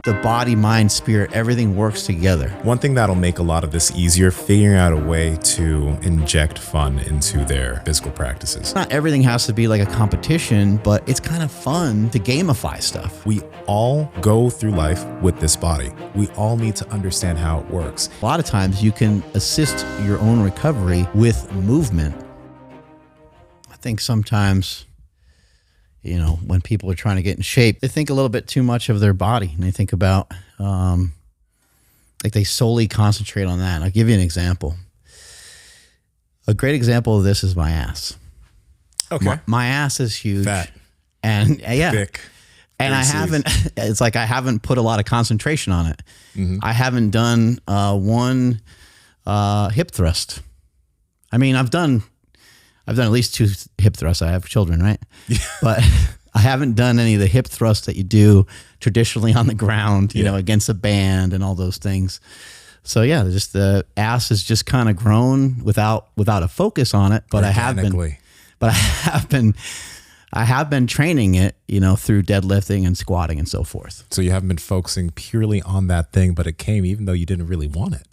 The body, mind, spirit, everything works together. One thing that'll make a lot of this easier, figuring out a way to inject fun into their physical practices. Not everything has to be like a competition, but it's kind of fun to gamify stuff. We all go through life with this body. We all need to understand how it works. A lot of times you can assist your own recovery with movement. I think sometimes, you know, when people are trying to get in shape, they think a little bit too much of their body, and they think about, like they solely concentrate on that. And I'll give you an example. A great example of this is my ass. Okay. My ass is huge. Fat. And yeah. Thick. And I haven't, it's like I haven't put a lot of concentration on it. Mm-hmm. I haven't done one hip thrust. I mean, I've done at least 2 hip thrusts. I have children, right? Yeah. But I haven't done any of the hip thrusts that you do traditionally on the ground, you know, against a band and all those things. So yeah, just the ass has just kind of grown without a focus on it. But I have been training it, you know, through deadlifting and squatting and so forth. So you haven't been focusing purely on that thing, but it came even though you didn't really want it.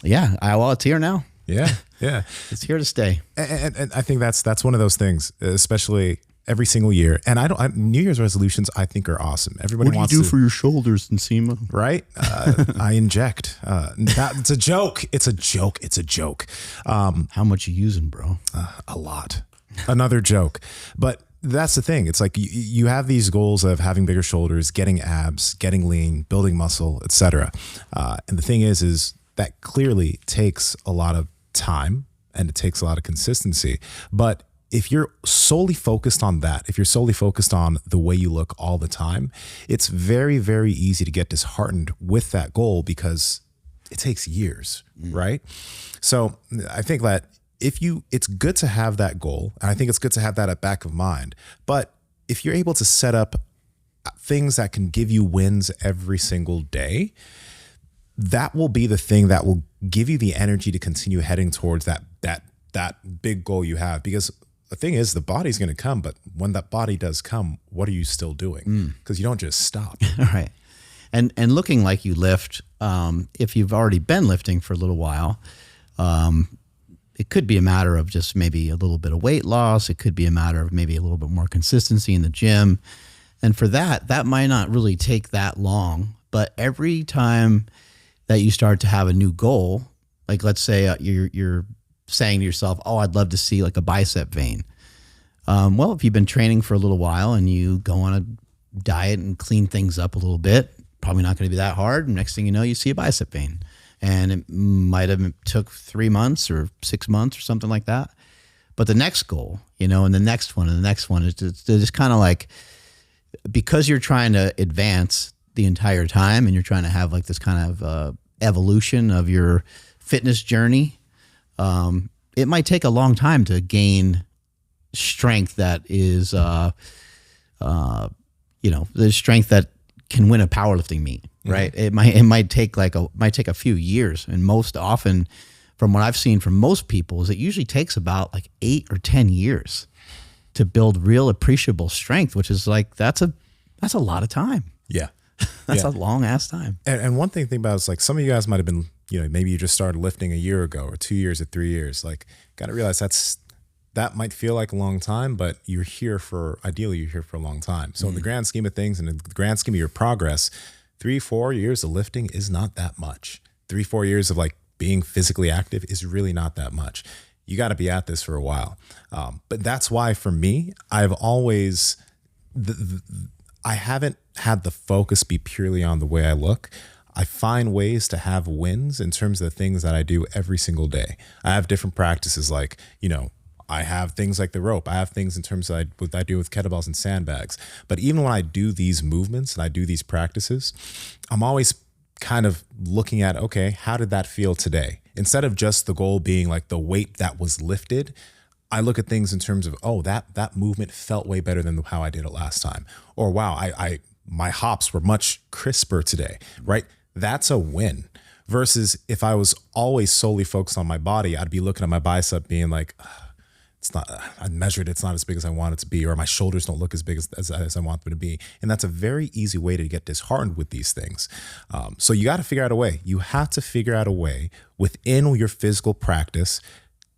Yeah. Well, it's here now. Yeah. Yeah. It's here to stay. And I think that's one of those things, especially every single year. And New Year's resolutions, I think, are awesome. Everybody what wants do you do for your shoulders, Nsima? Right? I inject. It's a joke. It's a joke. It's a joke. How much you using, bro? A lot. Another joke. But that's the thing. It's like you have these goals of having bigger shoulders, getting abs, getting lean, building muscle, etc. And the thing is that clearly takes a lot of time and it takes a lot of consistency. But if you're solely focused on that, if you're solely focused on the way you look all the time, it's very, very easy to get disheartened with that goal because it takes years, right? So I think that it's good to have that goal, and I think it's good to have that at back of mind. But if you're able to set up things that can give you wins every single day, that will be the thing that will give you the energy to continue heading towards that big goal you have. Because the thing is, the body's going to come, but when that body does come, what are you still doing? Because you don't just stop. All right. And looking like you lift, if you've already been lifting for a little while, it could be a matter of just maybe a little bit of weight loss. It could be a matter of maybe a little bit more consistency in the gym. And for that might not really take that long. But every time that you start to have a new goal, like let's say you're saying to yourself, oh, I'd love to see like a bicep vein. Well, if you've been training for a little while and you go on a diet and clean things up a little bit, probably not going to be that hard. Next thing you know, you see a bicep vein. And it might have took 3 months or 6 months or something like that. But the next goal, you know, and the next one is just kind of like, because you're trying to advance the entire time and you're trying to have like this kind of evolution of your fitness journey, it might take a long time to gain strength that is, the strength that can win a powerlifting meet. Right. Mm-hmm. It might take a few years. And most often from what I've seen from most people is it usually takes about like 8 or 10 years to build real appreciable strength, which is like, that's a lot of time. Yeah. That's a long ass time. And one thing about it is like some of you guys might've been, you know, maybe you just started lifting a year ago or 2 years or 3 years. Like, got to realize that might feel like a long time, but ideally you're here for a long time. So in the grand scheme of things and in the grand scheme of your progress, 3-4 years of lifting is not that much. 3-4 years of like being physically active is really not that much. You got to be at this for a while. But that's why for me, I've always, I haven't had the focus be purely on the way I look. I find ways to have wins in terms of the things that I do every single day. I have different practices like, you know, I have things like the rope. I have things in terms of what I do with kettlebells and sandbags. But even when I do these movements and I do these practices, I'm always kind of looking at, okay, how did that feel today? Instead of just the goal being like the weight that was lifted, I look at things in terms of, oh, that movement felt way better than how I did it last time. Or wow, my hops were much crisper today, right? That's a win. Versus if I was always solely focused on my body, I'd be looking at my bicep being like, it's not, I measured it's not as big as I want it to be, or my shoulders don't look as big as I want them to be. And that's a very easy way to get disheartened with these things. So you got to figure out a way. You have to figure out a way within your physical practice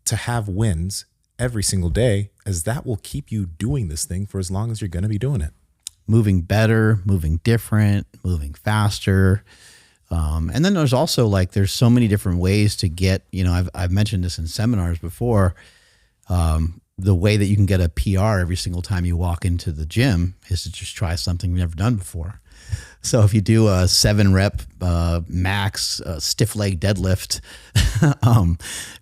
to have wins every single day, as that will keep you doing this thing for as long as you're going to be doing it. Moving better, moving different, moving faster. And then there's also like, there's so many different ways to get, I've mentioned this in seminars before. The way that you can get a PR every single time you walk into the gym is to just try something you've never done before. So if you do a 7-rep max stiff leg deadlift,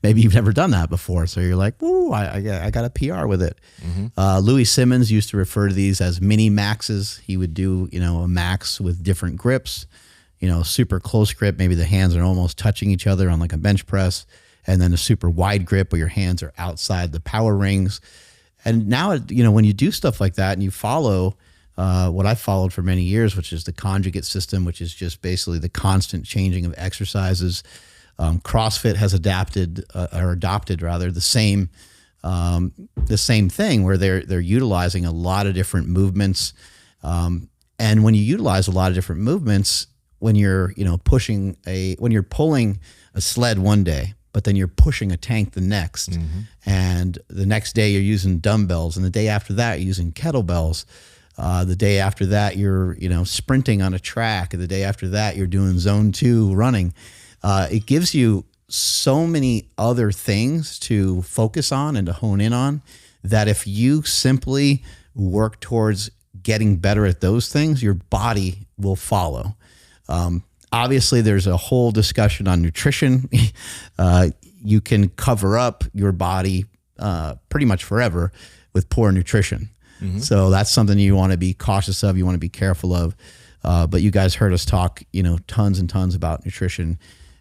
maybe you've never done that before. So you're like, "Ooh, I got a PR with it." Mm-hmm. Louis Simmons used to refer to these as mini maxes. He would do, a max with different grips, super close grip. Maybe the hands are almost touching each other on like a bench press. And then a super wide grip where your hands are outside the power rings. And now, when you do stuff like that and you follow what I followed for many years, which is the conjugate system, which is just basically the constant changing of exercises. CrossFit has adopted the same thing, where they're utilizing a lot of different movements. And when you utilize a lot of different movements, when you're when you're pulling a sled one day, but then you're pushing a tank the next, and the next day you're using dumbbells, and the day after that you're using kettlebells. The day after that you're sprinting on a track, and the day after that you're doing zone 2 running. It gives you so many other things to focus on and to hone in on, that if you simply work towards getting better at those things, your body will follow. Obviously, there's a whole discussion on nutrition. You can cover up your body pretty much forever with poor nutrition. Mm-hmm. So that's something you want to be cautious of. You want to be careful of. But you guys heard us talk, tons and tons about nutrition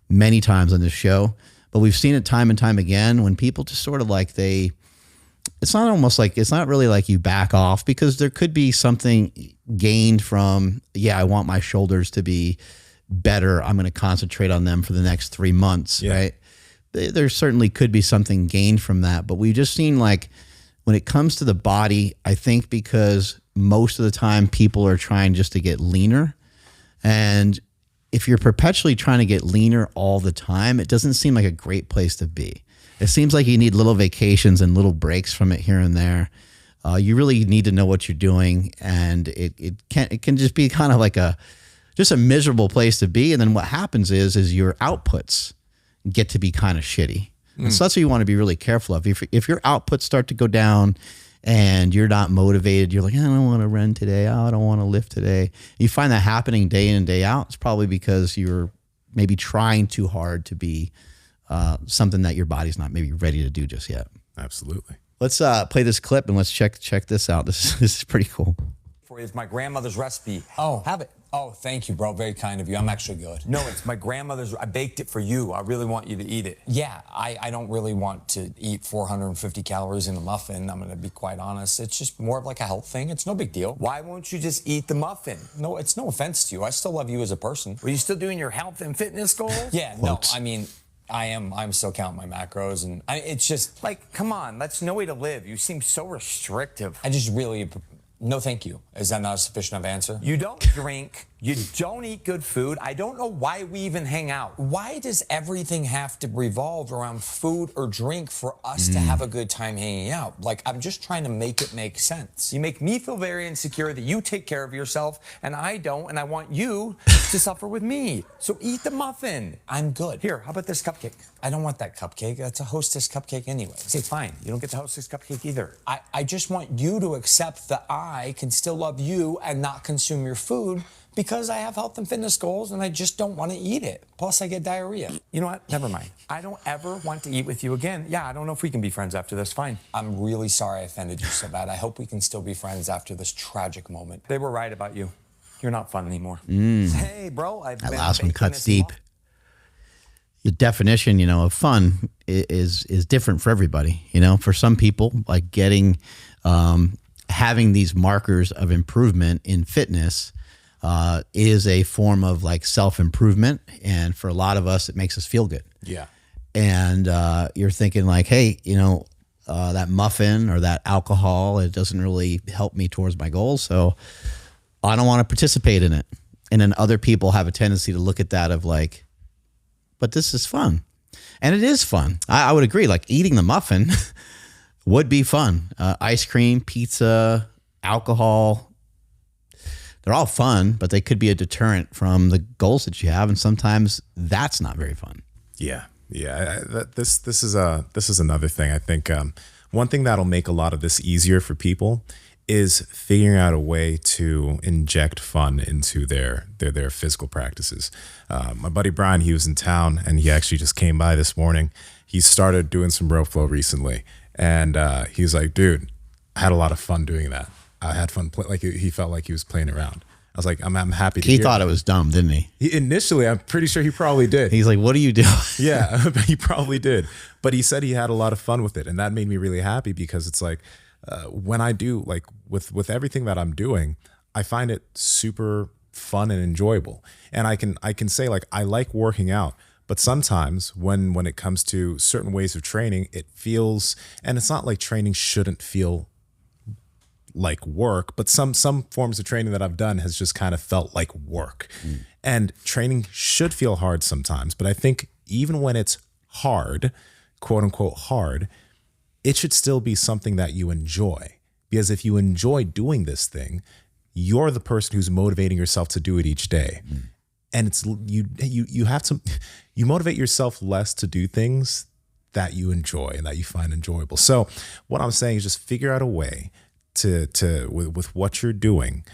many times on this show. But we've seen it time and time again when people just sort of like it's not really like you back off, because there could be something gained from, I want my shoulders to be better. I'm going to concentrate on them for the next 3 months, right? There certainly could be something gained from that. But we've just seen, like, when it comes to the body, I think because most of the time people are trying just to get leaner. And if you're perpetually trying to get leaner all the time, it doesn't seem like a great place to be. It seems like you need little vacations and little breaks from it here and there. You really need to know what you're doing, and it can just be kind of like just a miserable place to be. And then what happens is your outputs get to be kind of shitty. And so that's what you want to be really careful of. If your outputs start to go down and you're not motivated, you're like, I don't want to run today. I don't want to lift today. You find that happening day in and day out. It's probably because you're maybe trying too hard to be something that your body's not maybe ready to do just yet. Absolutely. Let's play this clip and let's check this out. This is pretty cool. It's my grandmother's recipe. Oh. Have it. Oh, thank you, bro. Very kind of you. I'm actually good. No, it's my grandmother's. I baked it for you. I really want you to eat it. Yeah, I don't really want to eat 450 calories in a muffin. I'm going to be quite honest. It's just more of like a health thing. It's no big deal. Why won't you just eat the muffin? No, it's no offense to you. I still love you as a person. Were you still doing your health and fitness goals? Yeah, no, I mean, I'm still counting my macros, and it's just like, come on, that's no way to live. You seem so restrictive. I just really, no thank you. Is that not a sufficient enough answer? You don't drink. You don't eat good food. I don't know why we even hang out. Why does everything have to revolve around food or drink for us to have a good time hanging out? Like, I'm just trying to make it make sense. You make me feel very insecure that you take care of yourself and I don't, and I want you to suffer with me. So eat the muffin. I'm good. Here, how about this cupcake? I don't want that cupcake. That's a Hostess cupcake anyway. Okay, fine. You don't get the Hostess cupcake either. I just want you to accept that I can still love you and not consume your food, because I have health and fitness goals and I just don't want to eat it. Plus I get diarrhea. You know what? Never mind. I don't ever want to eat with you again. Yeah, I don't know if we can be friends after this. Fine. I'm really sorry I offended you so bad. I hope we can still be friends after this tragic moment. They were right about you. You're not fun anymore. Hey, bro. That last one cuts deep. The definition, of fun is different for everybody. For some people, like getting, having these markers of improvement in fitness is a form of like self-improvement. And for a lot of us, it makes us feel good. Yeah. And you're thinking like, hey, that muffin or that alcohol. It doesn't really help me towards my goals. So I don't want to participate in it. And then other people have a tendency to look at that of like, but this is fun. And it is fun. I would agree. Like eating the muffin would be fun. Ice cream, pizza, alcohol, they're all fun, but they could be a deterrent from the goals that you have. And sometimes that's not very fun. Yeah. This is another thing. I think one thing that'll make a lot of this easier for people is figuring out a way to inject fun into their physical practices. My buddy Brian, he was in town and he actually just came by this morning. He started doing some rope flow recently, and he's like, "Dude, I had a lot of fun doing that. I had fun like he felt like he was playing around." I was like, I'm happy to He hear thought that. It was dumb, didn't he? Initially, I'm pretty sure he probably did. He's like, what are you doing? Yeah, he probably did. But he said he had a lot of fun with it. And that made me really happy because it's like when I do, like with everything that I'm doing, I find it super fun and enjoyable. And I can say like, I like working out. But sometimes when it comes to certain ways of training, it feels, and it's not like training shouldn't feel like work, but some forms of training that I've done has just kind of felt like work. And training should feel hard sometimes, but I think even when it's hard, quote unquote hard, it should still be something that you enjoy. Because if you enjoy doing this thing, you're the person who's motivating yourself to do it each day. And it's you have to, you motivate yourself less to do things that you enjoy and that you find enjoyable. So what I'm saying is just figure out a way with what you're doing,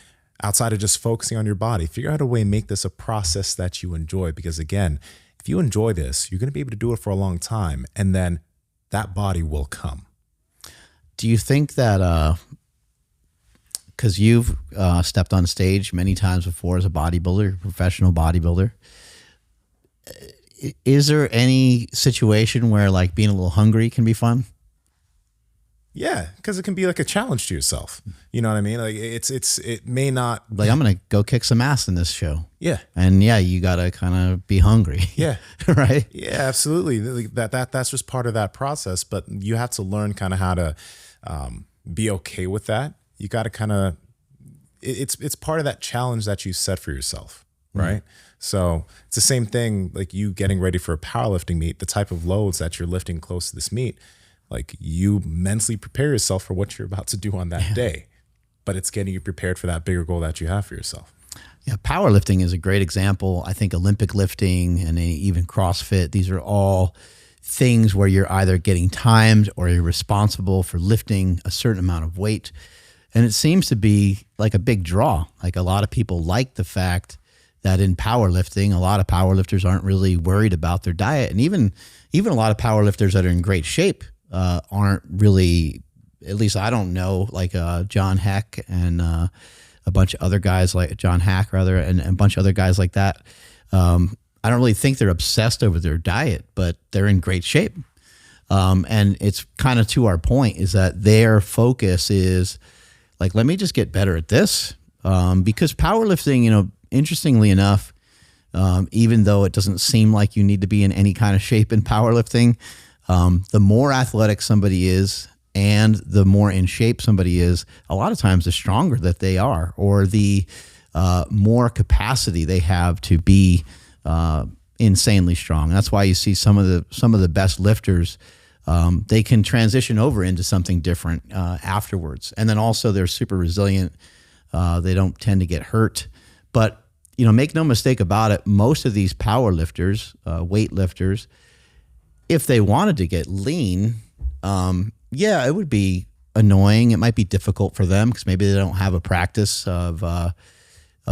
outside of just focusing on your body, figure out a way to make this a process that you enjoy. Because again, if you enjoy this, you're going to be able to do it for a long time, and then that body will come. Do you think that, because you've stepped on stage many times before as a bodybuilder, professional bodybuilder, is there any situation where like being a little hungry can be fun? Yeah, because it can be like a challenge to yourself. You know what I mean? Like it may not Like, I'm going to go kick some ass in this show. Yeah. And yeah, you got to kind of be hungry. Yeah. Right? Yeah, absolutely. That's just part of that process. But you have to learn kind of how to be okay with that. You got to kind of, it's part of that challenge that you set for yourself, right? So it's the same thing like you getting ready for a powerlifting meet, the type of loads that you're lifting close to this meet. Like you mentally prepare yourself for what you're about to do on that day, but it's getting you prepared for that bigger goal that you have for yourself. Yeah, powerlifting is a great example. I think Olympic lifting and even CrossFit, these are all things where you're either getting timed or you're responsible for lifting a certain amount of weight. And it seems to be like a big draw. Like a lot of people like the fact that in powerlifting, a lot of powerlifters aren't really worried about their diet. And even a lot of powerlifters that are in great shape aren't really, at least I don't know, like John Heck and a bunch of other guys like John Hack rather, and a bunch of other guys like that. I don't really think they're obsessed over their diet, but they're in great shape. And it's kind of to our point is that their focus is like, let me just get better at this. Because powerlifting, you know, interestingly enough, even though it doesn't seem like you need to be in any kind of shape in powerlifting, the more athletic somebody is and the more in shape somebody is, a lot of times the stronger that they are, or the more capacity they have to be insanely strong. That's why you see some of the best lifters, they can transition over into something different afterwards. And then also they're super resilient. They don't tend to get hurt. But, you know, make no mistake about it, most of these power lifters, weight lifters, if they wanted to get lean, it would be annoying. It might be difficult for them because maybe they don't have a practice of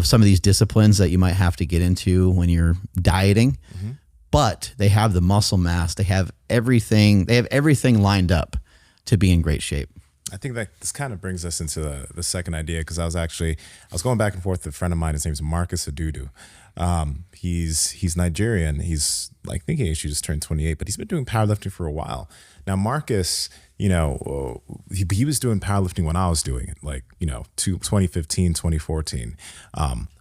some of these disciplines that you might have to get into when you're dieting. Mm-hmm. But they have the muscle mass. They have everything. They have everything lined up to be in great shape. I think that this kind of brings us into the second idea, because I was going back and forth with a friend of mine. His name's Marcus Adudu. He's Nigerian. He's like, I think he actually just turned 28, but he's been doing powerlifting for a while. Now, Marcus, you know, he was doing powerlifting when I was doing it, like, you know, 2015, 2014.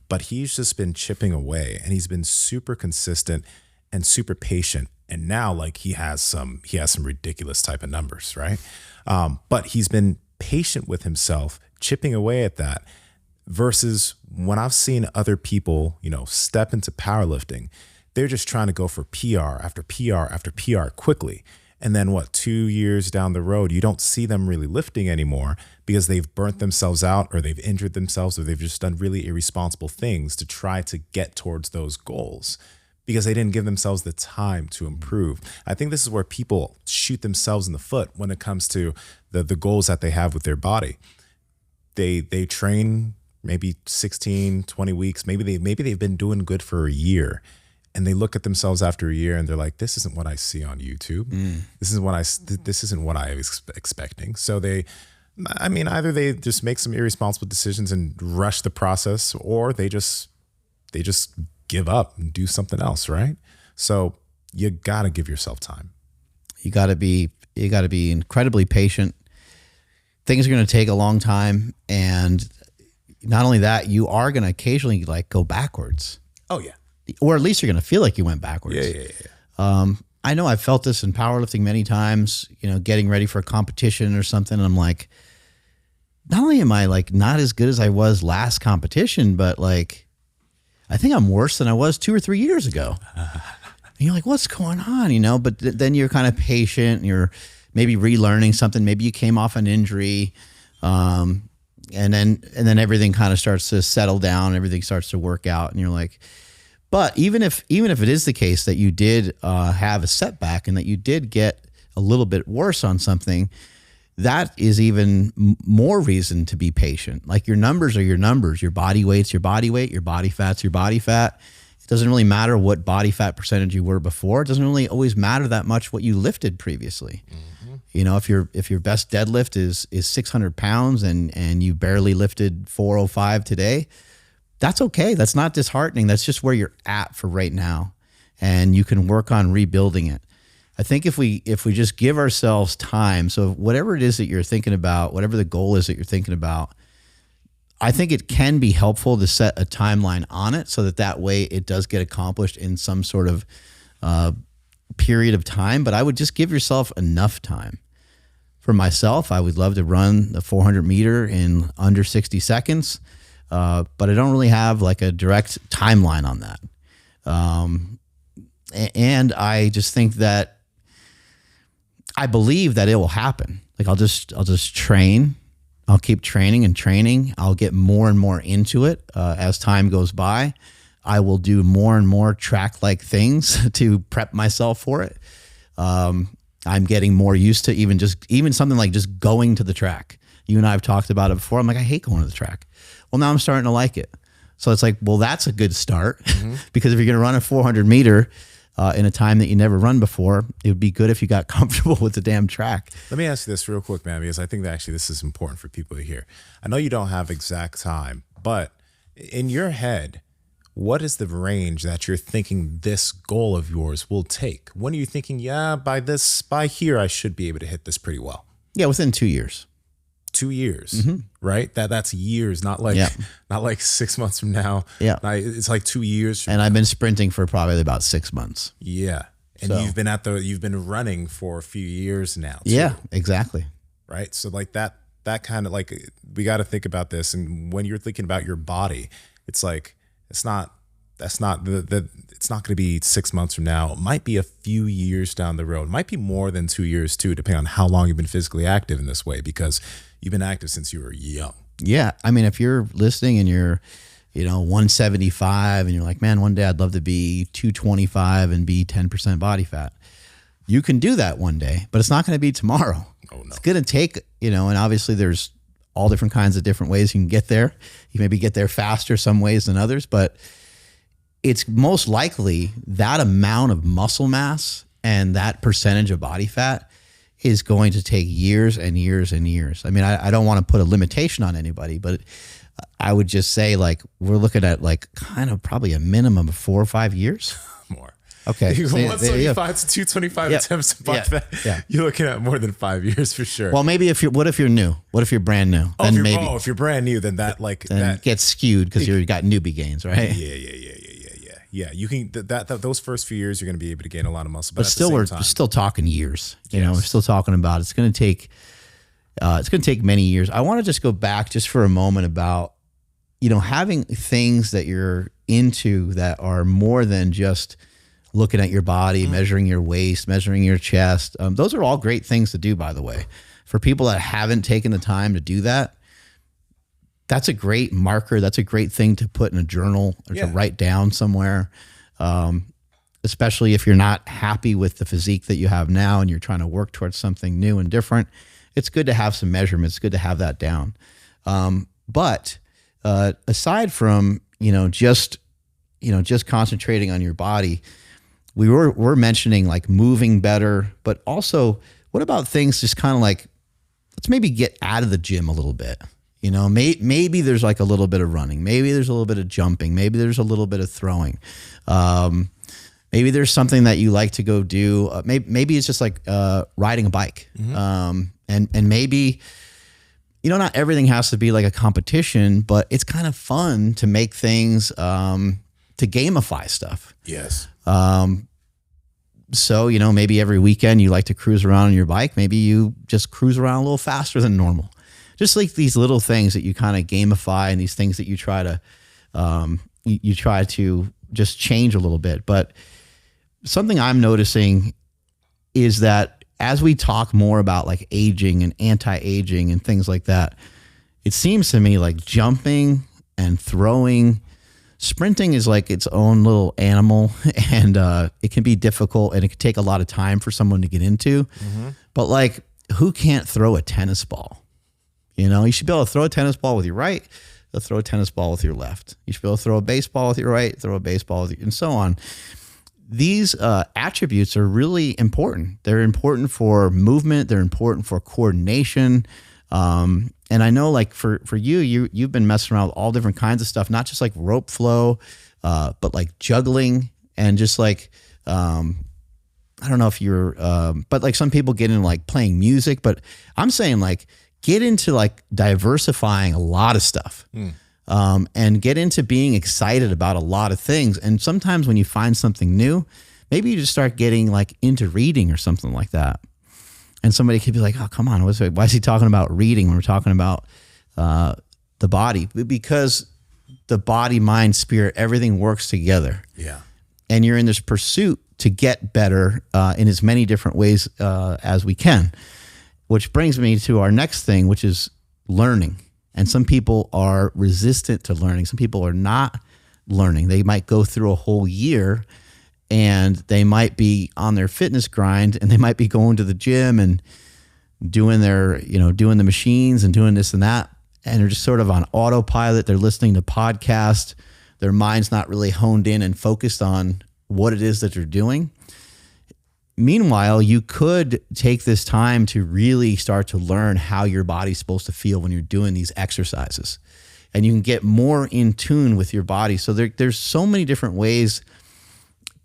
But he's just been chipping away, and he's been super consistent and super patient. And now like he has some ridiculous type of numbers, right? But he's been patient with himself, chipping away at that, versus when I've seen other people, step into powerlifting, they're just trying to go for PR after PR after PR quickly. And then 2 years down the road, you don't see them really lifting anymore because they've burnt themselves out, or they've injured themselves, or they've just done really irresponsible things to try to get towards those goals because they didn't give themselves the time to improve. I think this is where people shoot themselves in the foot when it comes to the goals that they have with their body. They train maybe 16, 20 weeks. Maybe they've been doing good for a year. And they look at themselves after a year and they're like, this isn't what I see on YouTube. This isn't what I was expecting. So either they just make some irresponsible decisions and rush the process, or they just give up and do something else, right? So you got to give yourself time. You got to be incredibly patient. Things are going to take a long time, and not only that, you are going to occasionally like go backwards. Oh yeah. Or at least you're going to feel like you went backwards. Yeah. I know I've felt this in powerlifting many times, getting ready for a competition or something. And I'm like, not only am I like not as good as I was last competition, but like, I think I'm worse than I was 2 or 3 years ago. And you're like, what's going on? But then you're kind of patient and you're maybe relearning something. Maybe you came off an injury. And then everything kind of starts to settle down. Everything starts to work out. And you're like, but even if it is the case that you did have a setback and that you did get a little bit worse on something, that is even more reason to be patient. Like your numbers are your numbers. Your body weight's your body weight. Your body fat's your body fat. It doesn't really matter what body fat percentage you were before. It doesn't really always matter that much what you lifted previously. Mm-hmm. If your best deadlift is 600 pounds and you barely lifted 405 today, that's okay. That's not disheartening. That's just where you're at for right now. And you can work on rebuilding it. I think if we just give ourselves time, so whatever it is that you're thinking about, whatever the goal is that you're thinking about, I think it can be helpful to set a timeline on it so that way it does get accomplished in some sort of period of time. But I would just give yourself enough time. For myself, I would love to run the 400 meter in under 60 seconds. But I don't really have like a direct timeline on that. And I just think that I believe that it will happen. Like I'll just train. I'll keep training and training. I'll get more and more into it as time goes by. I will do more and more track-like things to prep myself for it. I'm getting more used to even something like just going to the track. You and I have talked about it before. I'm like, I hate going to the track. Well, now I'm starting to like it. So it's like, well, that's a good start because if you're going to run a 400 meter in a time that you never run before, it would be good if you got comfortable with the damn track. Let me ask you this real quick, man, because I think that actually this is important for people to hear. I know you don't have exact time, but in your head, what is the range that you're thinking this goal of yours will take? When are you thinking, by here, I should be able to hit this pretty well? Yeah, within 2 years. 2 years, right? That's years, not like 6 months from now. Yeah, it's like 2 years. And I've been sprinting for probably about 6 months. Yeah, and so, you've been running for a few years now. Too, yeah, exactly. Right. So like that kind of like we got to think about this. And when you're thinking about your body, it's like it's not going to be 6 months from now. It might be a few years down the road. It might be more than 2 years too, depending on how long you've been physically active in this way, because you've been active since you were young. Yeah. I mean, if you're listening and you're, 175 and you're like, man, one day I'd love to be 225 and be 10% body fat. You can do that one day, but it's not going to be tomorrow. Oh, no. It's going to take, and obviously there's all different kinds of different ways you can get there. You maybe get there faster some ways than others, but it's most likely that amount of muscle mass and that percentage of body fat is going to take years and years and years. I mean, I don't want to put a limitation on anybody, but I would just say like we're looking at like kind of probably a minimum of 4 or 5 years. More. Okay. You go 175 to 225 attempts of body fat. Yeah. You're looking at more than 5 years for sure. Well, maybe what if you're new? What if you're brand new? Then if you're brand new, then that gets skewed because you got newbie gains, right? Yeah. Yeah, you can those first few years you're going to be able to gain a lot of muscle, But at still, the we're same time, still talking years. You know, we're still talking about it's going to take many years. I want to just go back just for a moment about, you know, having things that you're into that are more than just looking at your body, measuring your waist, measuring your chest. Those are all great things to do, by the way. For people that haven't taken the time to do that, that's a great marker. That's a great thing to put in a journal or to write down somewhere. Especially if you're not happy with the physique that you have now and you're trying to work towards something new and different. It's good to have some measurements. It's good to have that down. But aside from, just concentrating on your body, we're mentioning like moving better, but also what about things just kind of like, let's maybe get out of the gym a little bit. Maybe there's like a little bit of running. Maybe there's a little bit of jumping. Maybe there's a little bit of throwing. Maybe there's something that you like to go do. Maybe it's just like riding a bike. And maybe, not everything has to be like a competition, but it's kind of fun to make things, to gamify stuff. Yes. So, maybe every weekend you like to cruise around on your bike. Maybe you just cruise around a little faster than normal. Just like these little things that you kind of gamify and these things that you try to, you try to just change a little bit. But something I'm noticing is that as we talk more about like aging and anti-aging and things like that, it seems to me like jumping and throwing, sprinting is like its own little animal, and it can be difficult and it can take a lot of time for someone to get into. But like, who can't throw a tennis ball? You should be able to throw a tennis ball with your right, throw a tennis ball with your left. You should be able to throw a baseball with your right, throw a baseball with your, and so on. These attributes are really important. They're important for movement. They're important for coordination. And I know like for you've been messing around with all different kinds of stuff, not just like rope flow, but like juggling and just like, I don't know if you're, but like some people get into like playing music, but I'm saying like, get into like diversifying a lot of stuff, and get into being excited about a lot of things. And sometimes when you find something new, maybe you just start getting like into reading or something like that. And somebody could be like, oh, come on, why is he talking about reading when we're talking about the body? Because the body, mind, spirit, everything works together. Yeah. And you're in this pursuit to get better in as many different ways as we can. Which brings me to our next thing, which is learning. And some people are resistant to learning. Some people are not learning. They might go through a whole year and they might be on their fitness grind and they might be going to the gym and doing their, doing the machines and doing this and that. And they're just sort of on autopilot. They're listening to podcasts. Their mind's not really honed in and focused on what it is that they're doing. Meanwhile, you could take this time to really start to learn how your body's supposed to feel when you're doing these exercises. And you can get more in tune with your body. So there's so many different ways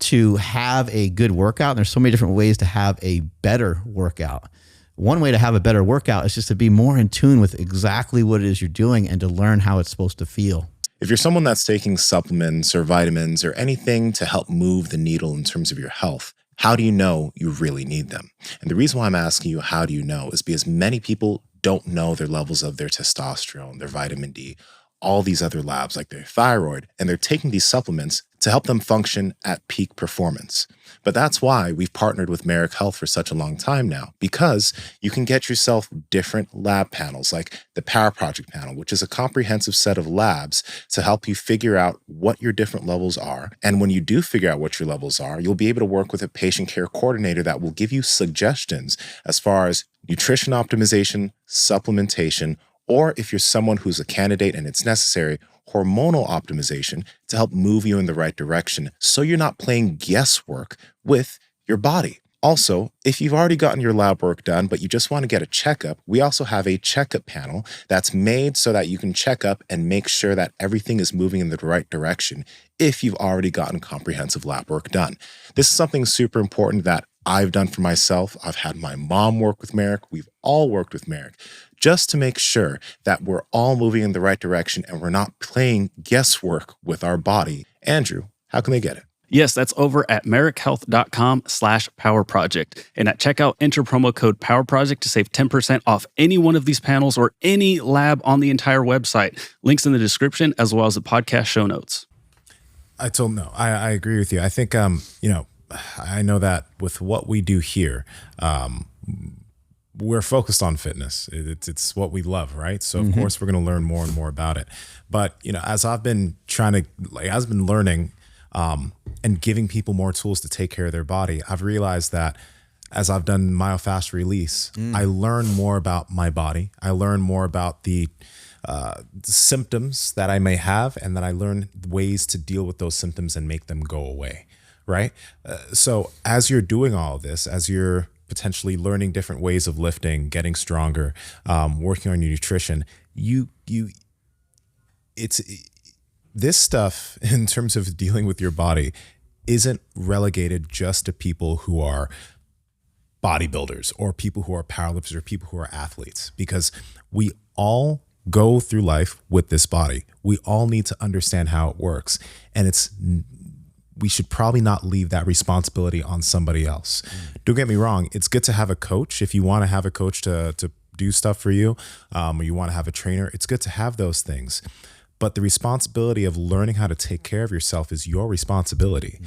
to have a good workout. And there's so many different ways to have a better workout. One way to have a better workout is just to be more in tune with exactly what it is you're doing and to learn how it's supposed to feel. If you're someone that's taking supplements or vitamins or anything to help move the needle in terms of your health, how do you know you really need them? And the reason why I'm asking you, how do you know, is because many people don't know their levels of their testosterone, their vitamin D, all these other labs like their thyroid, and they're taking these supplements to help them function at peak performance. But that's why we've partnered with Merrick Health for such a long time now, because you can get yourself different lab panels like the Power Project panel, which is a comprehensive set of labs to help you figure out what your different levels are. And when you do figure out what your levels are, you'll be able to work with a patient care coordinator that will give you suggestions as far as nutrition optimization, supplementation, or if you're someone who's a candidate and it's necessary, hormonal optimization to help move you in the right direction so you're not playing guesswork with your body. Also, if you've already gotten your lab work done, but you just want to get a checkup, we also have a checkup panel that's made so that you can check up and make sure that everything is moving in the right direction if you've already gotten comprehensive lab work done. This is something super important that I've done for myself. I've had my mom work with Merrick. We've all worked with Merrick just to make sure that we're all moving in the right direction and we're not playing guesswork with our body. Andrew, how can they get it? Yes, that's over at merrickhealth.com/powerproject. And at checkout, enter promo code PowerProject to save 10% off any one of these panels or any lab on the entire website. Links in the description as well as the podcast show notes. I agree with you. I think, I know that with what we do here, we're focused on fitness. It's what we love, right? So of course we're going to learn more and more about it. But, as I've been learning, and giving people more tools to take care of their body, I've realized that as I've done myofascial release, I learn more about my body. I learn more about the symptoms that I may have, and then I learn ways to deal with those symptoms and make them go away, right? So as you're doing all of this, as you're potentially learning different ways of lifting, getting stronger, working on your nutrition, this stuff in terms of dealing with your body isn't relegated just to people who are bodybuilders or people who are powerlifters or people who are athletes, because we all go through life with this body. We all need to understand how it works. And we should probably not leave that responsibility on somebody else. Don't get me wrong. It's good to have a coach. If you want to have a coach to do stuff for you, or you want to have a trainer, it's good to have those things. But the responsibility of learning how to take care of yourself is your responsibility,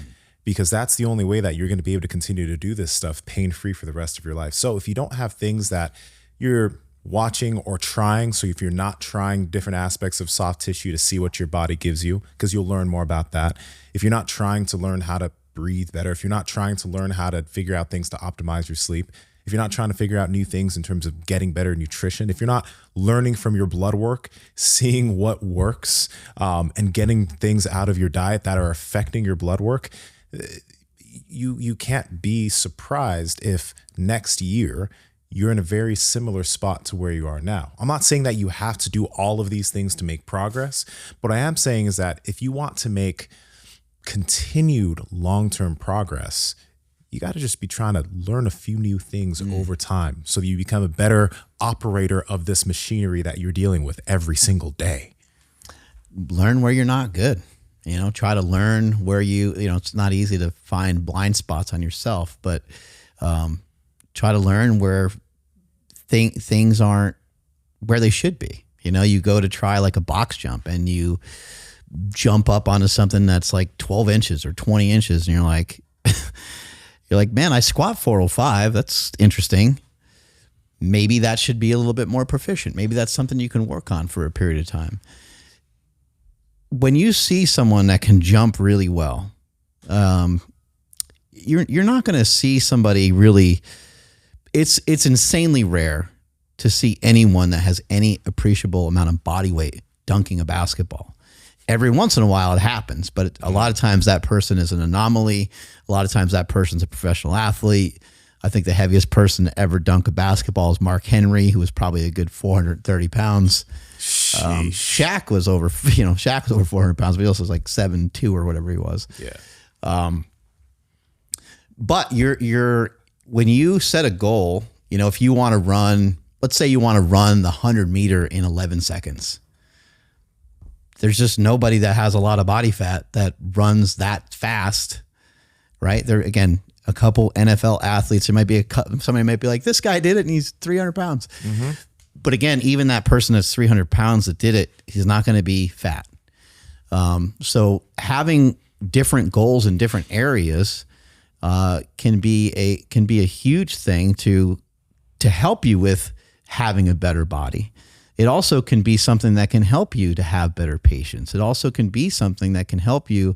because that's the only way that you're going to be able to continue to do this stuff pain-free for the rest of your life. So if you don't have things that you're watching or trying, so if you're not trying different aspects of soft tissue to see what your body gives you, because you'll learn more about that. If you're not trying to learn how to breathe better, if you're not trying to learn how to figure out things to optimize your sleep, if you're not trying to figure out new things in terms of getting better nutrition, if you're not learning from your blood work, seeing what works, and getting things out of your diet that are affecting your blood work, you can't be surprised if next year you're in a very similar spot to where you are now. I'm not saying that you have to do all of these things to make progress. What I am saying is that if you want to make continued long-term progress, you got to just be trying to learn a few new things over time so that you become a better operator of this machinery that you're dealing with every single day. Learn where you're not good. Try to learn where it's not easy to find blind spots on yourself, but try to learn where things aren't where they should be. You go to try like a box jump and you jump up onto something that's like 12 inches or 20 inches and you're like, man, I squat 405. That's interesting. Maybe that should be a little bit more proficient. Maybe that's something you can work on for a period of time. When you see someone that can jump really well, you're not going to see somebody really. It's insanely rare to see anyone that has any appreciable amount of body weight dunking a basketball. Every once in a while it happens, but a lot of times that person is an anomaly. A lot of times that person's a professional athlete. I think the heaviest person to ever dunk a basketball is Mark Henry, who was probably a good 430 pounds. Shaq was over 400 pounds, but he also was like 7'2" or whatever he was. Yeah. But when you set a goal, if you want to run, let's say you want to run the 100 meter in 11 seconds. There's just nobody that has a lot of body fat that runs that fast, right? There, again, a couple NFL athletes, somebody might be like, this guy did it and he's 300 pounds. Mm-hmm. But again, even that person that's 300 pounds that did it, he's not going to be fat. So having different goals in different areas can be a huge thing to help you with having a better body. It also can be something that can help you to have better patience. It also can be something that can help you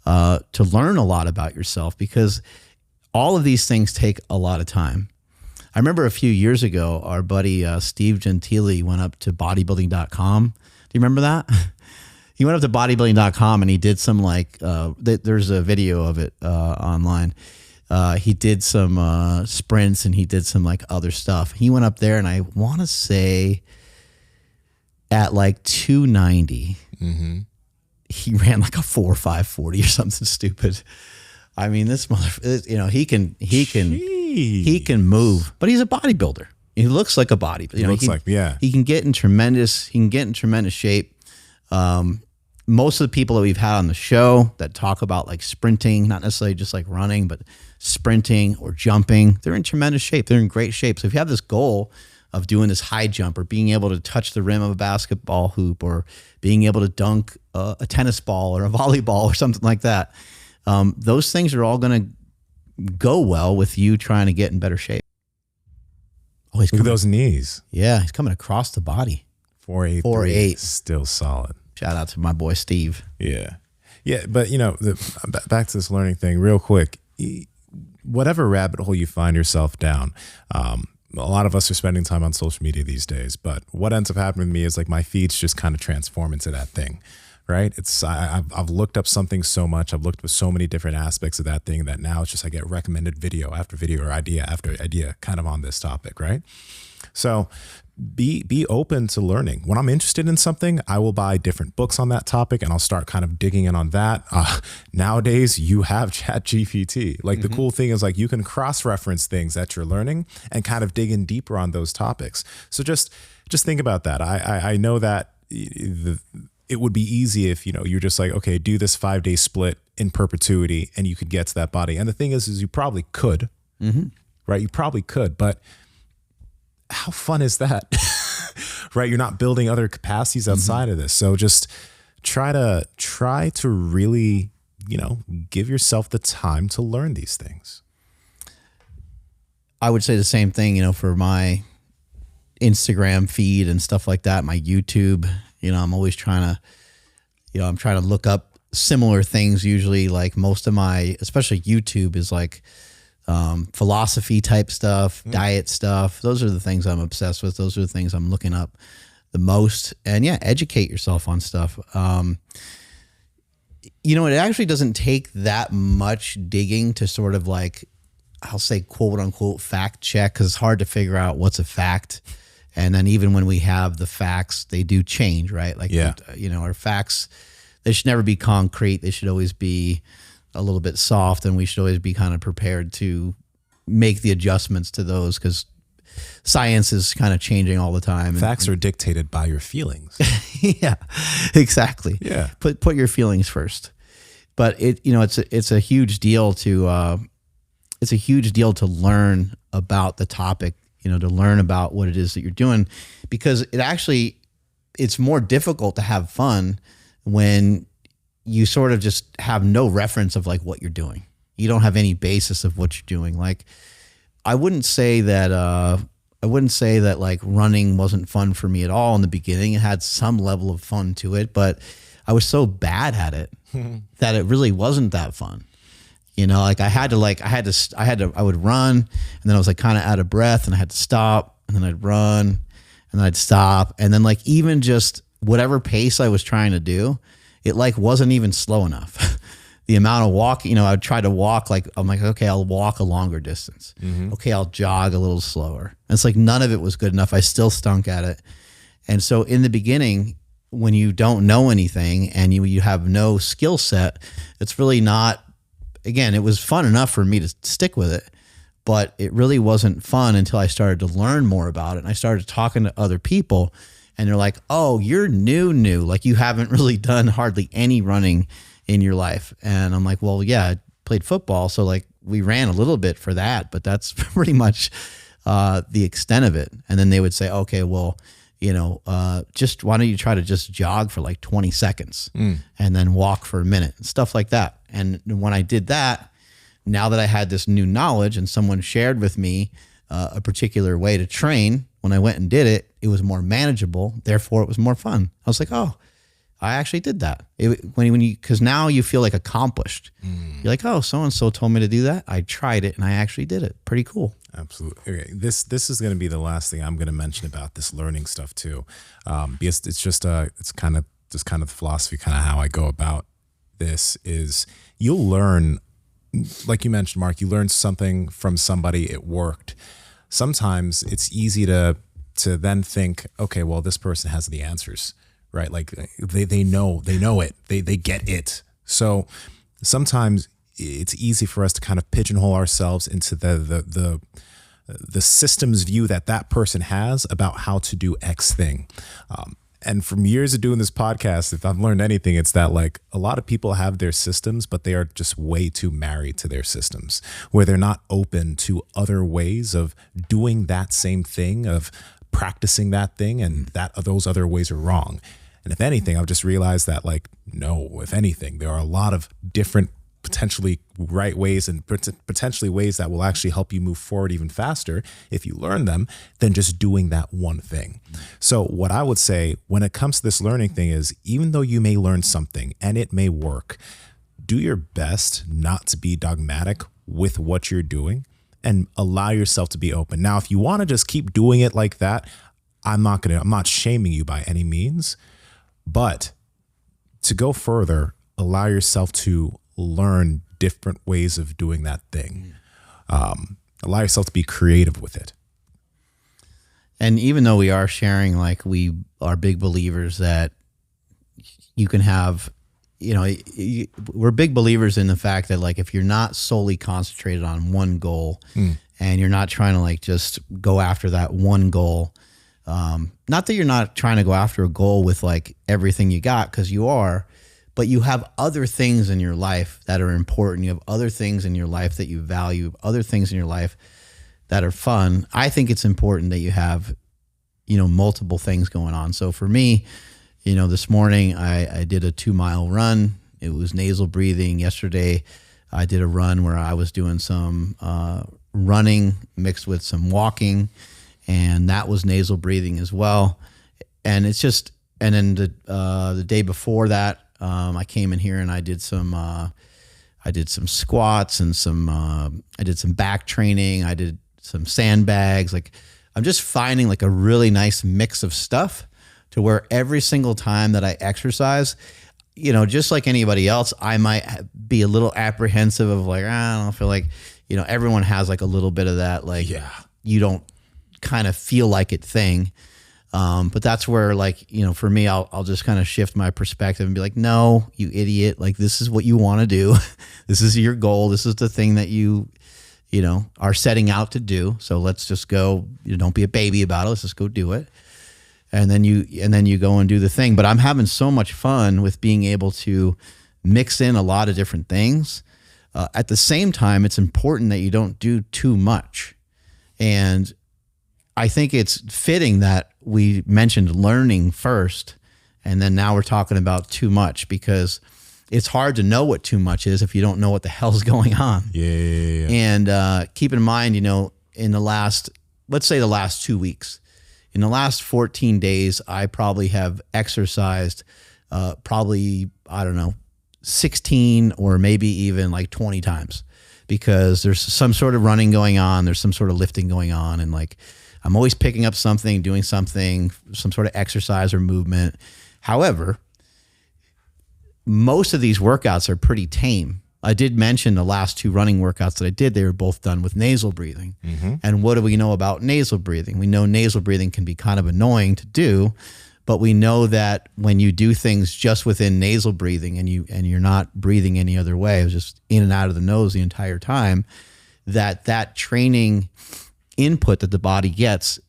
to learn a lot about yourself, because all of these things take a lot of time. I remember a few years ago, our buddy Steve Gentili went up to bodybuilding.com. Do you remember that? He went up to bodybuilding.com and he did some there's a video of it online. He did some sprints and he did some other stuff. He went up there and I want to say at 290, he ran a 4.540 or something stupid. I mean, this motherfucker, he can move, but he's a bodybuilder. He looks like a bodybuilder. He can get in tremendous shape. most of the people that we've had on the show that talk about like sprinting, not necessarily just like running, but sprinting or jumping, they're in tremendous shape. They're in great shape. So if you have this goal of doing this high jump or being able to touch the rim of a basketball hoop or being able to dunk a tennis ball or a volleyball or something like that, those things are all going to go well with you trying to get in better shape. Oh, Look at those knees. Yeah, he's coming across the body. 4'8", still solid. Shout out to my boy Steve. Yeah. Yeah, but back to this learning thing real quick. Whatever rabbit hole you find yourself down, a lot of us are spending time on social media these days, but what ends up happening to me is like my feeds just kind of transform into that thing, right? I've looked up something so much. I've looked at so many different aspects of that thing that now it's just I get recommended video after video or idea after idea kind of on this topic, right? So be open to learning. When I'm interested in something, I will buy different books on that topic and I'll start kind of digging in on that. Nowadays, you have ChatGPT. Like the cool thing is like you can cross-reference things that you're learning and kind of dig in deeper on those topics. So just think about that. I know that it would be easy if you're just like, okay, do this 5-day split in perpetuity and you could get to that body. And the thing is you probably could, right? You probably could, but how fun is that? Right? You're not building other capacities outside of this. So just try to really, give yourself the time to learn these things. I would say the same thing, for my Instagram feed and stuff like that, my YouTube, I'm always trying to, I'm trying to look up similar things. Usually like most of my, especially YouTube is like, philosophy type stuff, diet stuff. Those are the things I'm obsessed with. Those are the things I'm looking up the most. And yeah, educate yourself on stuff. It actually doesn't take that much digging to sort of like, I'll say quote unquote fact check, because it's hard to figure out what's a fact. And then even when we have the facts, they do change, right? Like, our facts, they should never be concrete. They should always be a little bit soft, and we should always be kind of prepared to make the adjustments to those because science is kind of changing all the time. Facts are dictated by your feelings. Yeah, exactly. Yeah. Put your feelings first. But it's a huge deal to learn about the topic, to learn about what it is that you're doing, because it's more difficult to have fun when you sort of just have no reference of like what you're doing. You don't have any basis of what you're doing. Like, I wouldn't say that like running wasn't fun for me at all in the beginning. It had some level of fun to it, but I was so bad at it that it really wasn't that fun. Like I would run and then I was like kind of out of breath and I had to stop and then I'd run and then I'd stop. And then like even just whatever pace I was trying to do, it like wasn't even slow enough. The amount of walking, I would try to walk I'm like, okay, I'll walk a longer distance. Okay, I'll jog a little slower. And it's like none of it was good enough. I still stunk at it. And so in the beginning, when you don't know anything and you have no skill set, it's really not, again, it was fun enough for me to stick with it, but it really wasn't fun until I started to learn more about it. And I started talking to other people. And they're like, oh, you're new. Like you haven't really done hardly any running in your life. And I'm like, well, yeah, I played football. So like we ran a little bit for that, but that's pretty much the extent of it. And then they would say, okay, well, just why don't you try to just jog for like 20 seconds and then walk for a minute and stuff like that. And when I did that, now that I had this new knowledge and someone shared with me a particular way to train, when I went and did it, it was more manageable. Therefore, it was more fun. I was like, oh, I actually did that. Because now you feel like accomplished. You're like, oh, so-and-so told me to do that. I tried it and I actually did it. Pretty cool. Absolutely. Okay. This is going to be the last thing I'm going to mention about this learning stuff too. Because it's just it's kind of the philosophy, kind of how I go about this is you'll learn, like you mentioned, Mark, you learned something from somebody, it worked. Sometimes it's easy to then think, okay, well, this person has the answers, right? Like they know it, they get it. So sometimes it's easy for us to kind of pigeonhole ourselves into the systems view that person has about how to do X thing. And from years of doing this podcast, if I've learned anything, it's that like a lot of people have their systems, but they are just way too married to their systems, where they're not open to other ways of doing that same thing, of practicing that thing, and that those other ways are wrong. And if anything, I've just realized that like, no, if anything, there are a lot of different potentially right ways and potentially ways that will actually help you move forward even faster if you learn them than just doing that one thing. So what I would say when it comes to this learning thing is, even though you may learn something and it may work, do your best not to be dogmatic with what you're doing and allow yourself to be open. Now, if you want to just keep doing it like that, I'm not shaming you by any means, but to go further, allow yourself to learn different ways of doing that thing. Allow yourself to be creative with it. And even though we are sharing, like, we are big believers that you can have, we're big believers in the fact that, like, if you're not solely concentrated on one goal and you're not trying to like just go after that one goal, not that you're not trying to go after a goal with like everything you got, because you are, but you have other things in your life that are important. You have other things in your life that you value, other things in your life that are fun. I think it's important that you have, multiple things going on. So for me, this morning I did a 2-mile run. It was nasal breathing. Yesterday I did a run where I was doing some running mixed with some walking, and that was nasal breathing as well. And it's just, and then the day before that, I came in here and I did some squats and I did some back training. I did some sandbags. Like, I'm just finding like a really nice mix of stuff to where every single time that I exercise, just like anybody else, I might be a little apprehensive of like, I don't feel like, everyone has like a little bit of that, like, you don't kind of feel like it thing. But that's where, like, for me, I'll just kind of shift my perspective and be like, no, you idiot. Like, this is what you want to do. This is your goal. This is the thing that you are setting out to do. So let's just go, don't be a baby about it. Let's just go do it. And then you go and do the thing. But I'm having so much fun with being able to mix in a lot of different things. At the same time, it's important that you don't do too much. And I think it's fitting that we mentioned learning first, and then now we're talking about too much, because it's hard to know what too much is if you don't know what the hell's going on. Yeah. And keep in mind, in the last 2 weeks, in the last 14 days, I probably have exercised probably, 16 or maybe even like 20 times, because there's some sort of running going on. There's some sort of lifting going on. And like, I'm always picking up something, doing something, some sort of exercise or movement. However, most of these workouts are pretty tame. I did mention the last 2 running workouts that I did, they were both done with nasal breathing. Mm-hmm. And what do we know about nasal breathing? We know nasal breathing can be kind of annoying to do, but we know that when you do things just within nasal breathing and you're not breathing any other way, it was just in and out of the nose the entire time, that training input that the body gets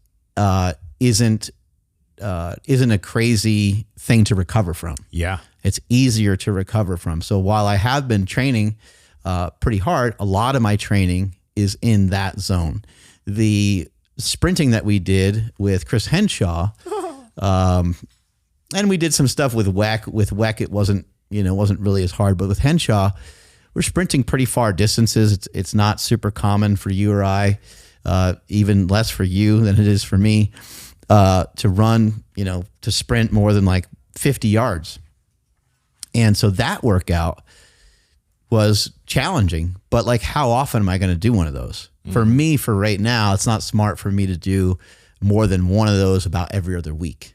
isn't a crazy thing to recover from. Yeah. It's easier to recover from. So while I have been training pretty hard, a lot of my training is in that zone. The sprinting that we did with Chris Henshaw, and we did some stuff with WEC. With WEC, it wasn't really as hard, but with Henshaw, we're sprinting pretty far distances. It's not super common for you or I, even less for you than it is for me, to run, to sprint more than like 50 yards. And so that workout was challenging, but like, how often am I going to do one of those? For me, for right now, it's not smart for me to do more than one of those about every other week.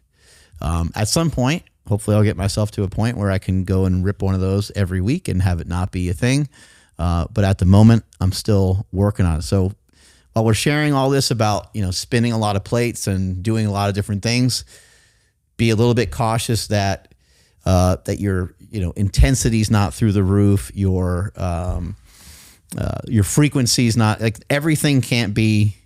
At some point, hopefully I'll get myself to a point where I can go and rip one of those every week and have it not be a thing. But at the moment, I'm still working on it. So while we're sharing all this about, spinning a lot of plates and doing a lot of different things, be a little bit cautious that your intensity is not through the roof. Your frequency is not, like, everything can't be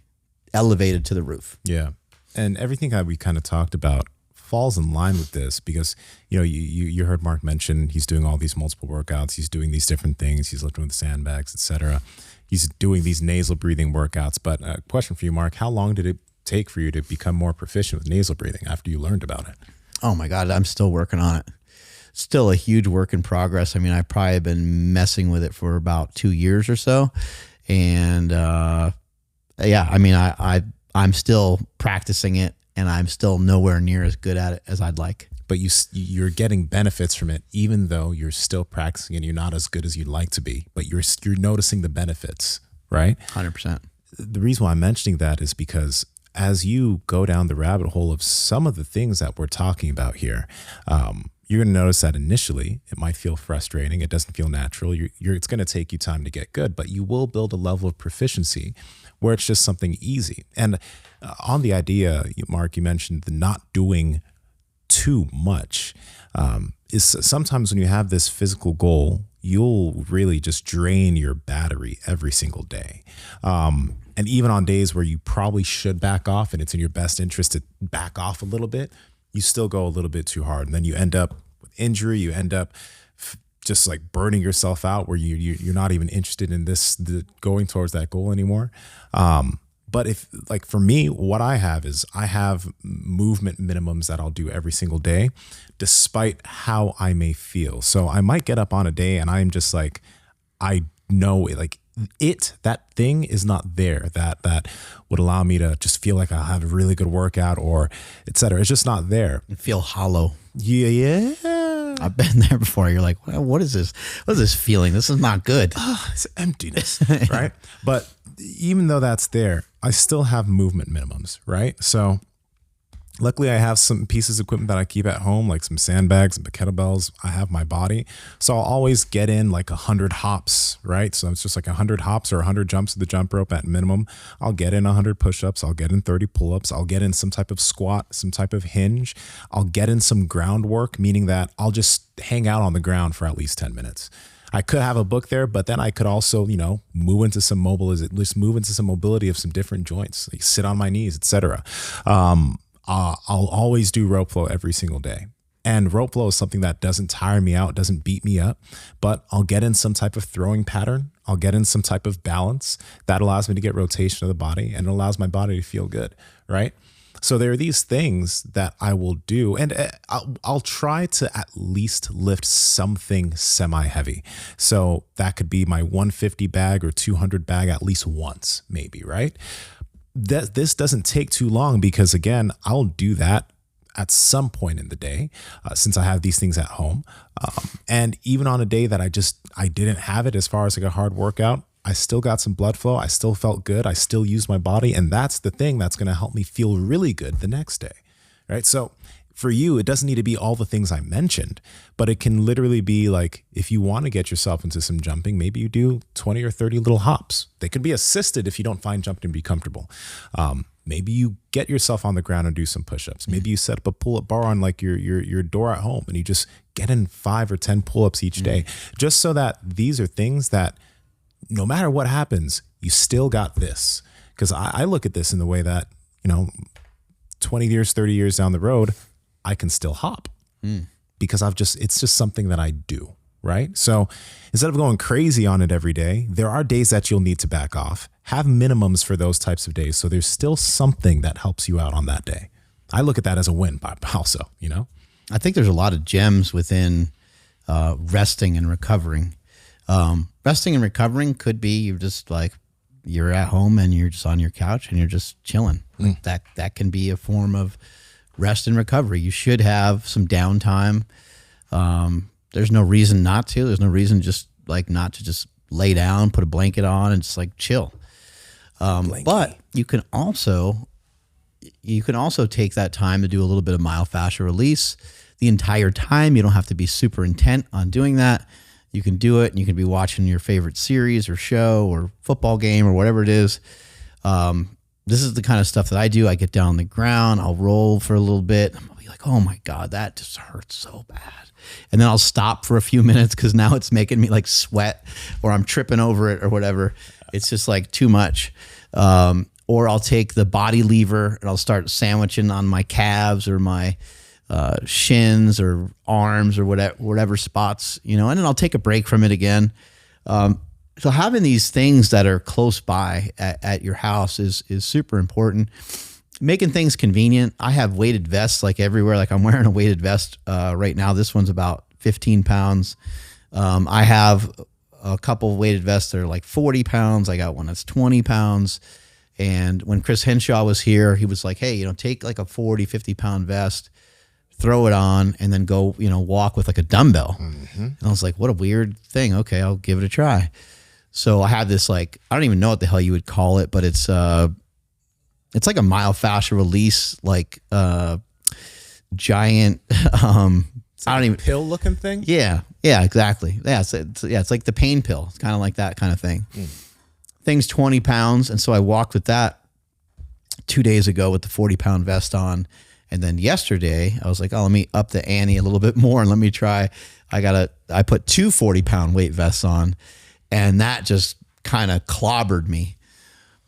elevated to the roof. Yeah. And everything that we kind of talked about falls in line with this because, you heard Mark mention he's doing all these multiple workouts. He's doing these different things. He's lifting with the sandbags, etc. He's doing these nasal breathing workouts. But a question for you, Mark, how long did it take for you to become more proficient with nasal breathing after you learned about it? Oh my God, I'm still working on it. Still a huge work in progress. I mean, I've probably been messing with it for about 2 years or so. And I'm still practicing it, and I'm still nowhere near as good at it as I'd like. But you're getting benefits from it, even though you're still practicing and you're not as good as you'd like to be. But you're noticing the benefits, right? 100%. The reason why I'm mentioning that is because as you go down the rabbit hole of some of the things that we're talking about here, you're going to notice that initially it might feel frustrating. It doesn't feel natural. It's going to take you time to get good, but you will build a level of proficiency where it's just something easy. And on the idea, Mark, you mentioned the not doing too much is sometimes when you have this physical goal, you'll really just drain your battery every single day. And even on days where you probably should back off and it's in your best interest to back off a little bit, you still go a little bit too hard. And then you end up with injury. You end up just like burning yourself out where you're not even interested in going towards that goal anymore. But if, like, for me, what I have is I have movement minimums that I'll do every single day, despite how I may feel. So I might get up on a day and I'm just like, I know it, like that thing is not there that would allow me to just feel like I'll have a really good workout or et cetera. It's just not there. You feel hollow. Yeah. I've been there before. You're like, what is this? What is this feeling? This is not good. It's emptiness, right? But even though that's there, I still have movement minimums, right? So luckily I have some pieces of equipment that I keep at home, like some sandbags and the kettlebells. I have my body. So I'll always get in like 100 hops, right? So it's just like 100 hops or 100 jumps to the jump rope at minimum. I'll get in 100 push-ups. I'll get in 30 pull-ups. I'll get in some type of squat, some type of hinge. I'll get in some groundwork, meaning that I'll just hang out on the ground for at least 10 minutes. I could have a book there, but then I could also, move into some mobility of some different joints, like sit on my knees, etc. I'll always do rope flow every single day. And rope flow is something that doesn't tire me out, doesn't beat me up, but I'll get in some type of throwing pattern. I'll get in some type of balance that allows me to get rotation of the body and it allows my body to feel good, right? So there are these things that I will do, and I'll try to at least lift something semi-heavy. So that could be my 150 bag or 200 bag at least once, maybe, right? This doesn't take too long because, again, I'll do that at some point in the day since I have these things at home. And even on a day that I didn't have it as far as like a hard workout, I still got some blood flow. I still felt good. I still used my body. And that's the thing that's going to help me feel really good the next day, right? So for you, it doesn't need to be all the things I mentioned, but it can literally be like, if you want to get yourself into some jumping, maybe you do 20 or 30 little hops. They could be assisted if you don't find jumping to be comfortable. Maybe you get yourself on the ground and do some push-ups. Maybe you set up a pull-up bar on like your door at home and you just get in 5 or 10 pull-ups each day, just so that these are things that no matter what happens, you still got this. Because I look at this in the way that, 20 years, 30 years down the road, I can still hop because it's just something that I do, right? So instead of going crazy on it every day, there are days that you'll need to back off. Have minimums for those types of days. So there's still something that helps you out on that day. I look at that as a win, also, I think there's a lot of gems within resting and recovering. Resting and recovering could be you're at home and you're just on your couch and you're just chilling. Like that can be a form of rest and recovery. You should have some downtime. There's no reason not to. There's no reason not to just lay down, put a blanket on, and just like chill. But you can also take that time to do a little bit of myofascial release the entire time. You don't have to be super intent on doing that. You can do it and you can be watching your favorite series or show or football game or whatever it is. This is the kind of stuff that I do. I get down on the ground. I'll roll for a little bit. I'll be like, oh my God, that just hurts so bad. And then I'll stop for a few minutes because now it's making me like sweat or I'm tripping over it or whatever. It's just like too much. Or I'll take the body lever and I'll start sandwiching on my calves or my shins or arms or whatever spots, and then I'll take a break from it again. So having these things that are close by at your house is super important. Making things convenient. I have weighted vests like everywhere. Like I'm wearing a weighted vest right now. This one's about 15 pounds. I have a couple of weighted vests that are like 40 pounds. I got one that's 20 pounds. And when Chris Henshaw was here, he was like, hey, take like a 40, 50 pound vest, throw it on, and then go, walk with like a dumbbell. Mm-hmm. And I was like, what a weird thing. Okay, I'll give it a try. So I have this, like, I don't even know what the hell you would call it, but it's like a myofascial release, like giant. I don't even pill looking thing. Yeah, exactly. Yeah, it's like the pain pill. It's kind of like that kind of thing. Thing's 20 pounds, and so I walked with that 2 days ago with the 40-pound vest on, and then yesterday I was like, oh, let me up the ante a little bit more and let me try. I put two 40-pound weight vests on, and that just kind of clobbered me.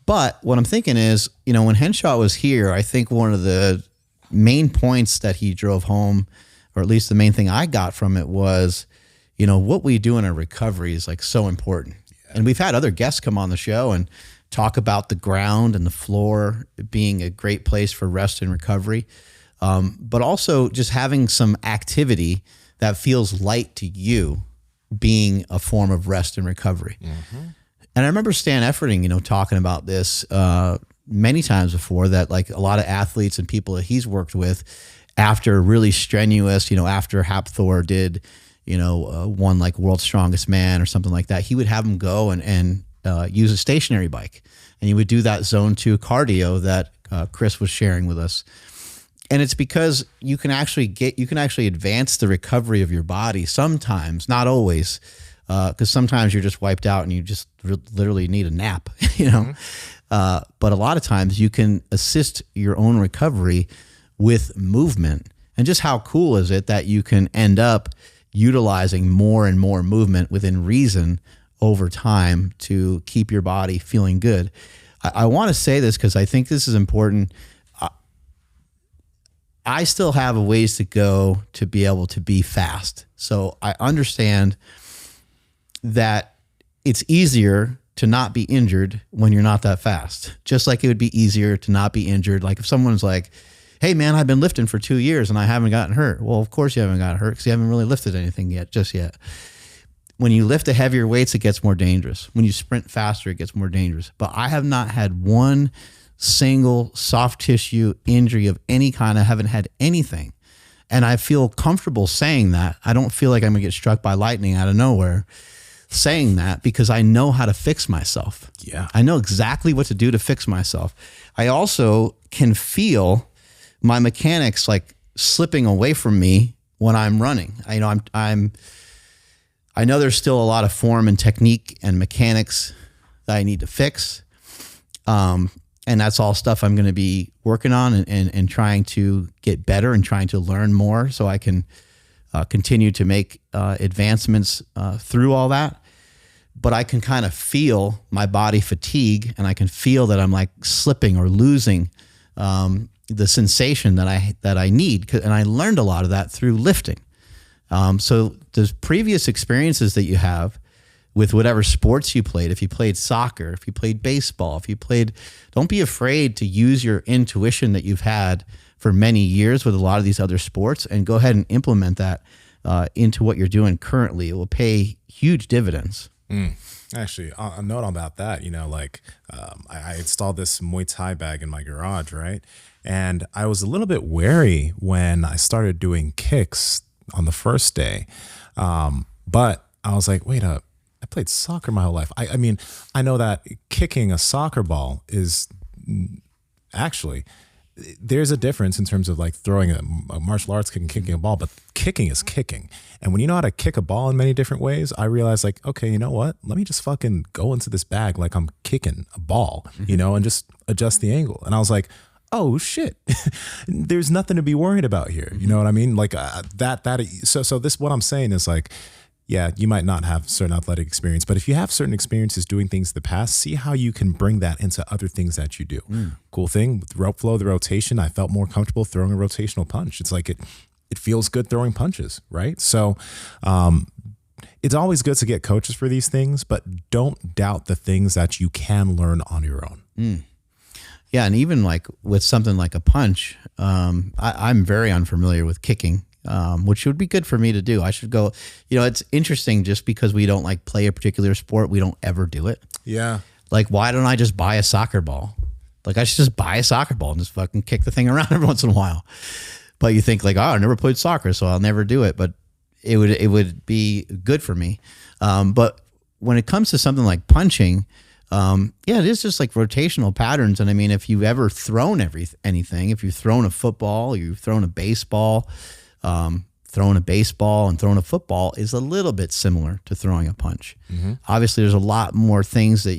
But what I'm thinking is, when Henshaw was here, I think one of the main points that he drove home, or at least the main thing I got from it was, what we do in our recovery is like so important. Yeah. And we've had other guests come on the show and talk about the ground and the floor being a great place for rest and recovery. But also just having some activity that feels light to you being a form of rest and recovery. Mm-hmm. And I remember Stan Efferding, talking about this many times before, that like a lot of athletes and people that he's worked with after really strenuous, after Hapthor did, one like World's Strongest Man or something like that, he would have them go and use a stationary bike. And he would do that zone 2 cardio that Chris was sharing with us. And it's because you can actually advance the recovery of your body sometimes, not always, because sometimes you're just wiped out and you just literally need a nap, But a lot of times you can assist your own recovery with movement. And just how cool is it that you can end up utilizing more and more movement within reason over time to keep your body feeling good. I want to say this because I think this is important. I still have a ways to go to be able to be fast. So I understand that it's easier to not be injured when you're not that fast. Just like it would be easier to not be injured. Like if someone's like, hey man, I've been lifting for 2 years and I haven't gotten hurt. Well, of course you haven't gotten hurt because you haven't really lifted anything just yet. When you lift the heavier weights, it gets more dangerous. When you sprint faster, it gets more dangerous. But I have not had one single soft tissue injury of any kind. I haven't had anything. And I feel comfortable saying that. I don't feel like I'm gonna get struck by lightning out of nowhere saying that, because I know how to fix myself. Yeah. I know exactly what to do to fix myself. I also can feel my mechanics like slipping away from me when I'm running. I know there's still a lot of form and technique and mechanics that I need to fix. And that's all stuff I'm going to be working on and trying to get better and trying to learn more so I can continue to make advancements through all that. But I can kind of feel my body fatigue, and I can feel that I'm like slipping or losing the sensation that I need. And I learned a lot of that through lifting. So the previous experiences that you have with whatever sports you played, if you played soccer, if you played baseball, don't be afraid to use your intuition that you've had for many years with a lot of these other sports, and go ahead and implement that into what you're doing currently. It will pay huge dividends. Actually, a note about that, I installed this Muay Thai bag in my garage, right? And I was a little bit wary when I started doing kicks on the first day. But I was like, wait up. I played soccer my whole life. I mean, I know that kicking a soccer ball is actually, there's a difference in terms of like throwing a martial arts kick and kicking a ball, but kicking is kicking. And when you know how to kick a ball in many different ways, I realized like, okay, you know what? Let me just fucking go into this bag like I'm kicking a ball, and just adjust the angle. And I was like, oh shit, there's nothing to be worried about here. You know what I mean? Like so this, what I'm saying is like, yeah, you might not have certain athletic experience, but if you have certain experiences doing things in the past, see how you can bring that into other things that you do. Cool thing with rope flow, the rotation, I felt more comfortable throwing a rotational punch. It's like it feels good throwing punches, right? So it's always good to get coaches for these things, but don't doubt the things that you can learn on your own. Yeah, and even like with something like a punch, I'm very unfamiliar with kicking, which would be good for me to do. I should go, it's interesting just because we don't like play a particular sport, we don't ever do it. Yeah. Like, why don't I just buy a soccer ball? Like, I should just buy a soccer ball and just fucking kick the thing around every once in a while. But you think like, I never played soccer, so I'll never do it. But it would be good for me. But when it comes to something like punching, it is just like rotational patterns. And I mean, if you've ever thrown anything, if you've thrown a football, you've thrown a baseball, throwing a baseball and throwing a football is a little bit similar to throwing a punch. Obviously, there's a lot more things that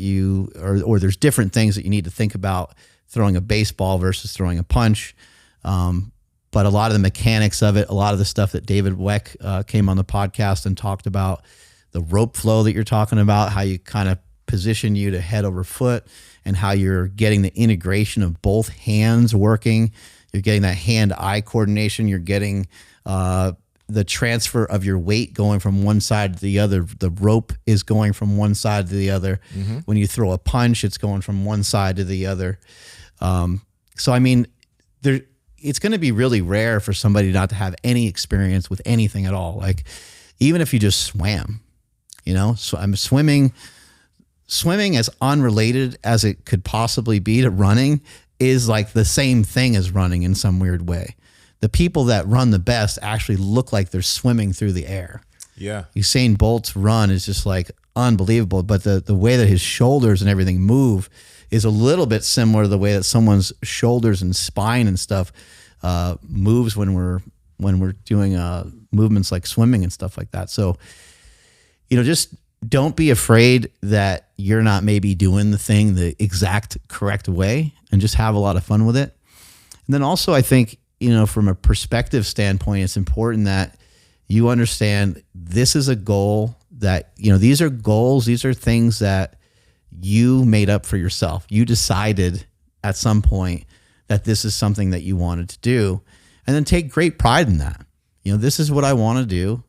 or there's different things that you need to think about throwing a baseball versus throwing a punch. But a lot of the mechanics of it, a lot of the stuff that David Weck came on the podcast and talked about, the rope flow that you're talking about, how you kind of position you to head over foot and how you're getting the integration of both hands working. You're getting that hand-eye coordination. You're getting the transfer of your weight going from one side to the other. The rope is going from one side to the other. When you throw a punch, it's going from one side to the other. So, I mean, it's going to be really rare for somebody not to have any experience with anything at all. Like, even if you just swam, so I'm swimming as unrelated as it could possibly be to running is like the same thing as running in some weird way. The people that run the best actually look like they're swimming through the air. Yeah. Usain Bolt's run is just like unbelievable, but the way that his shoulders and everything move is a little bit similar to the way that someone's shoulders and spine and stuff moves when we're doing movements like swimming and stuff like that. So, just don't be afraid that you're not maybe doing the thing the exact correct way, and just have a lot of fun with it. And then also, I think, from a perspective standpoint, it's important that you understand this is a goal that, these are goals. These are things that you made up for yourself. You decided at some point that this is something that you wanted to do, and then take great pride in that. This is what I want to do.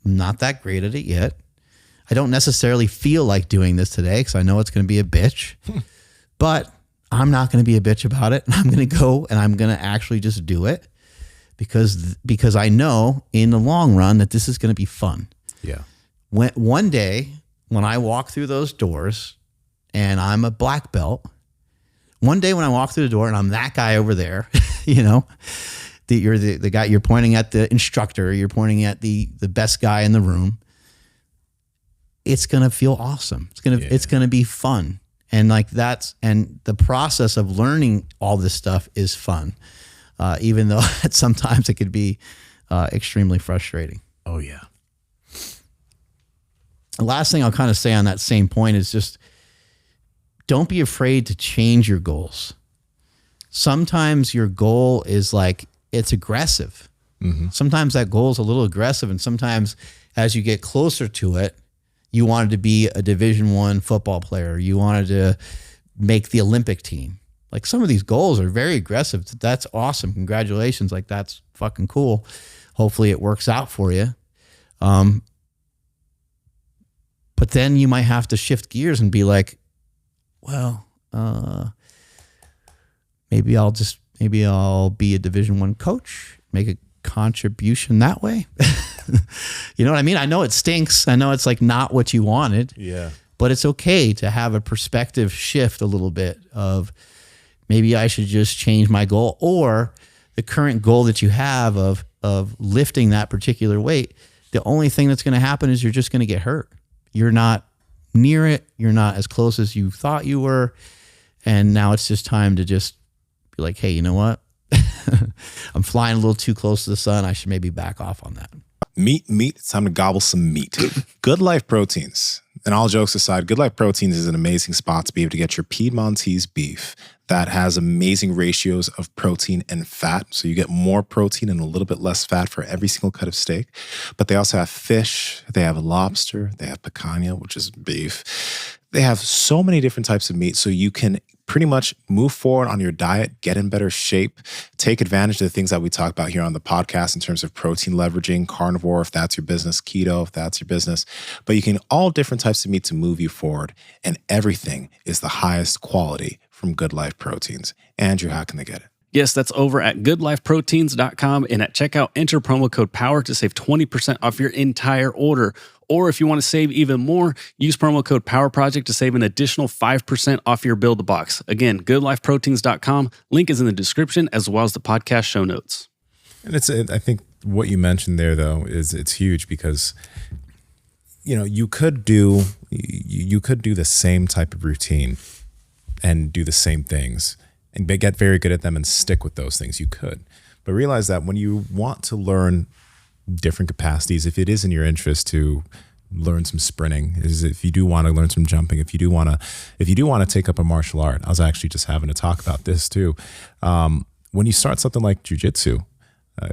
I'm not that great at it yet. I don't necessarily feel like doing this today because I know it's going to be a bitch, but I'm not going to be a bitch about it. I'm going to go and I'm going to actually just do it because I know in the long run that this is going to be fun. Yeah. One day when I walk through those doors and I'm a black belt, one day when I walk through the door and I'm that guy over there, you're the guy, you're pointing at the instructor, you're pointing at the best guy in the room. It's going to feel awesome. It's going to be fun. And and the process of learning all this stuff is fun. Even though sometimes it could be extremely frustrating. Oh yeah. The last thing I'll kind of say on that same point is just don't be afraid to change your goals. Sometimes your goal is it's aggressive. Sometimes that goal is a little aggressive. And sometimes as you get closer to it, you wanted to be a Division I football player. You wanted to make the Olympic team. Like, some of these goals are very aggressive. That's awesome. Congratulations. Like, that's fucking cool. Hopefully it works out for you. But then you might have to shift gears and be like, well, maybe I'll be a Division I coach, make a contribution that way. You know what I mean? I know it stinks. I know it's not what you wanted. Yeah. But it's okay to have a perspective shift a little bit of maybe I should just change my goal, or the current goal that you have of lifting that particular weight. The only thing that's going to happen is you're just going to get hurt. You're not near it. You're not as close as you thought you were. And now it's just time to just be like, hey, you know what? I'm flying a little too close to the sun. I should maybe back off on that. Meat. It's time to gobble some meat. Good Life Proteins. And all jokes aside, Good Life Proteins is an amazing spot to be able to get your Piedmontese beef that has amazing ratios of protein and fat. So you get more protein and a little bit less fat for every single cut of steak. But they also have fish, they have lobster, they have picanha, which is beef. They have so many different types of meat, so you can pretty much move forward on your diet, get in better shape, take advantage of the things that we talk about here on the podcast in terms of protein leveraging, carnivore, if that's your business, keto, if that's your business. But you can all different types of meat to move you forward. And everything is the highest quality from Good Life Proteins. Andrew, how can they get it? Yes, that's over at goodlifeproteins.com, and at checkout, enter promo code POWER to save 20% off your entire order. Or if you want to save even more, use promo code POWERPROJECT to save an additional 5% off your build box. Again, goodlifeproteins.com. Link is in the description as well as the podcast show notes. And I think what you mentioned there, though, is it's huge because, you could do the same type of routine and do the same things and get very good at them and stick with those things. You could. But realize that when you want to learn different capacities, if it is in your interest to learn some sprinting, if you do want to learn some jumping, if you do want to take up a martial art, I was actually just having a talk about this too. When you start something like jiu-jitsu,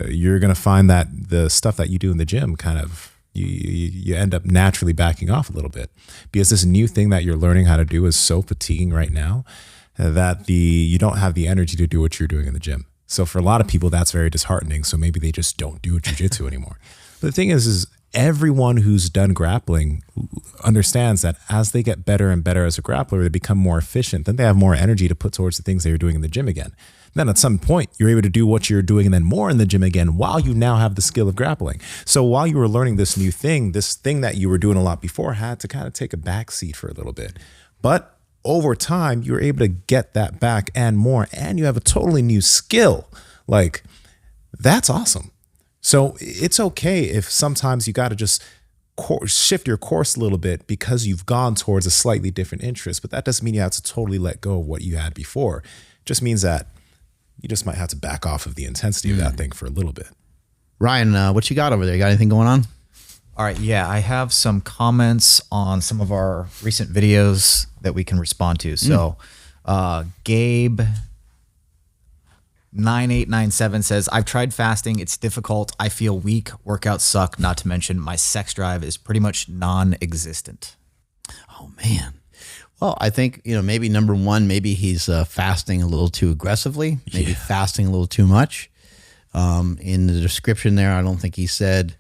you're going to find that the stuff that you do in the gym kind of, you end up naturally backing off a little bit because this new thing that you're learning how to do is so fatiguing right now that you don't have the energy to do what you're doing in the gym. So for a lot of people, that's very disheartening. So maybe they just don't do jiu-jitsu anymore. But the thing is everyone who's done grappling understands that as they get better and better as a grappler, they become more efficient. Then they have more energy to put towards the things they were doing in the gym again. Then at some point, you're able to do what you're doing and then more in the gym again while you now have the skill of grappling. So while you were learning this new thing, this thing that you were doing a lot before had to kind of take a back seat for a little bit. But over time, you're able to get that back and more, and you have a totally new skill. Like, that's awesome. So it's okay if sometimes you got to just shift your course a little bit because you've gone towards a slightly different interest, but that doesn't mean you have to totally let go of what you had before. It just means that you just might have to back off of the intensity of that thing for a little bit. Ryan, what you got over there? You got anything going on? All right, yeah, I have some comments on some of our recent videos that we can respond to. So Gabe 9897 says, I've tried fasting. It's difficult. I feel weak. Workouts suck. Not to mention my sex drive is pretty much non-existent. Oh, man. Well, I think, maybe number one, maybe he's fasting a little too aggressively, maybe fasting a little too much. In the description there, I don't think he said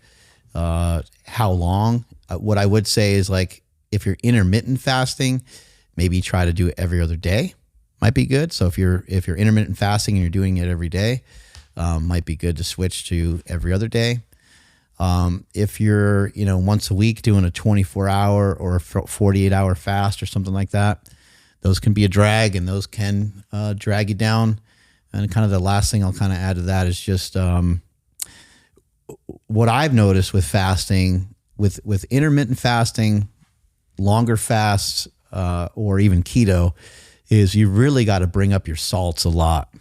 how long. What I would say is, like, if you're intermittent fasting, maybe try to do it every other day. Might be good. So if you're intermittent fasting and you're doing it every day, might be good to switch to every other day. If you're, once a week doing a 24-hour or 48-hour fast or something like that, those can be a drag, and those can drag you down. And kind of the last thing I'll kind of add to that is just what I've noticed with fasting, with intermittent fasting, longer fasts, or even keto, is you really got to bring up your salts a lot.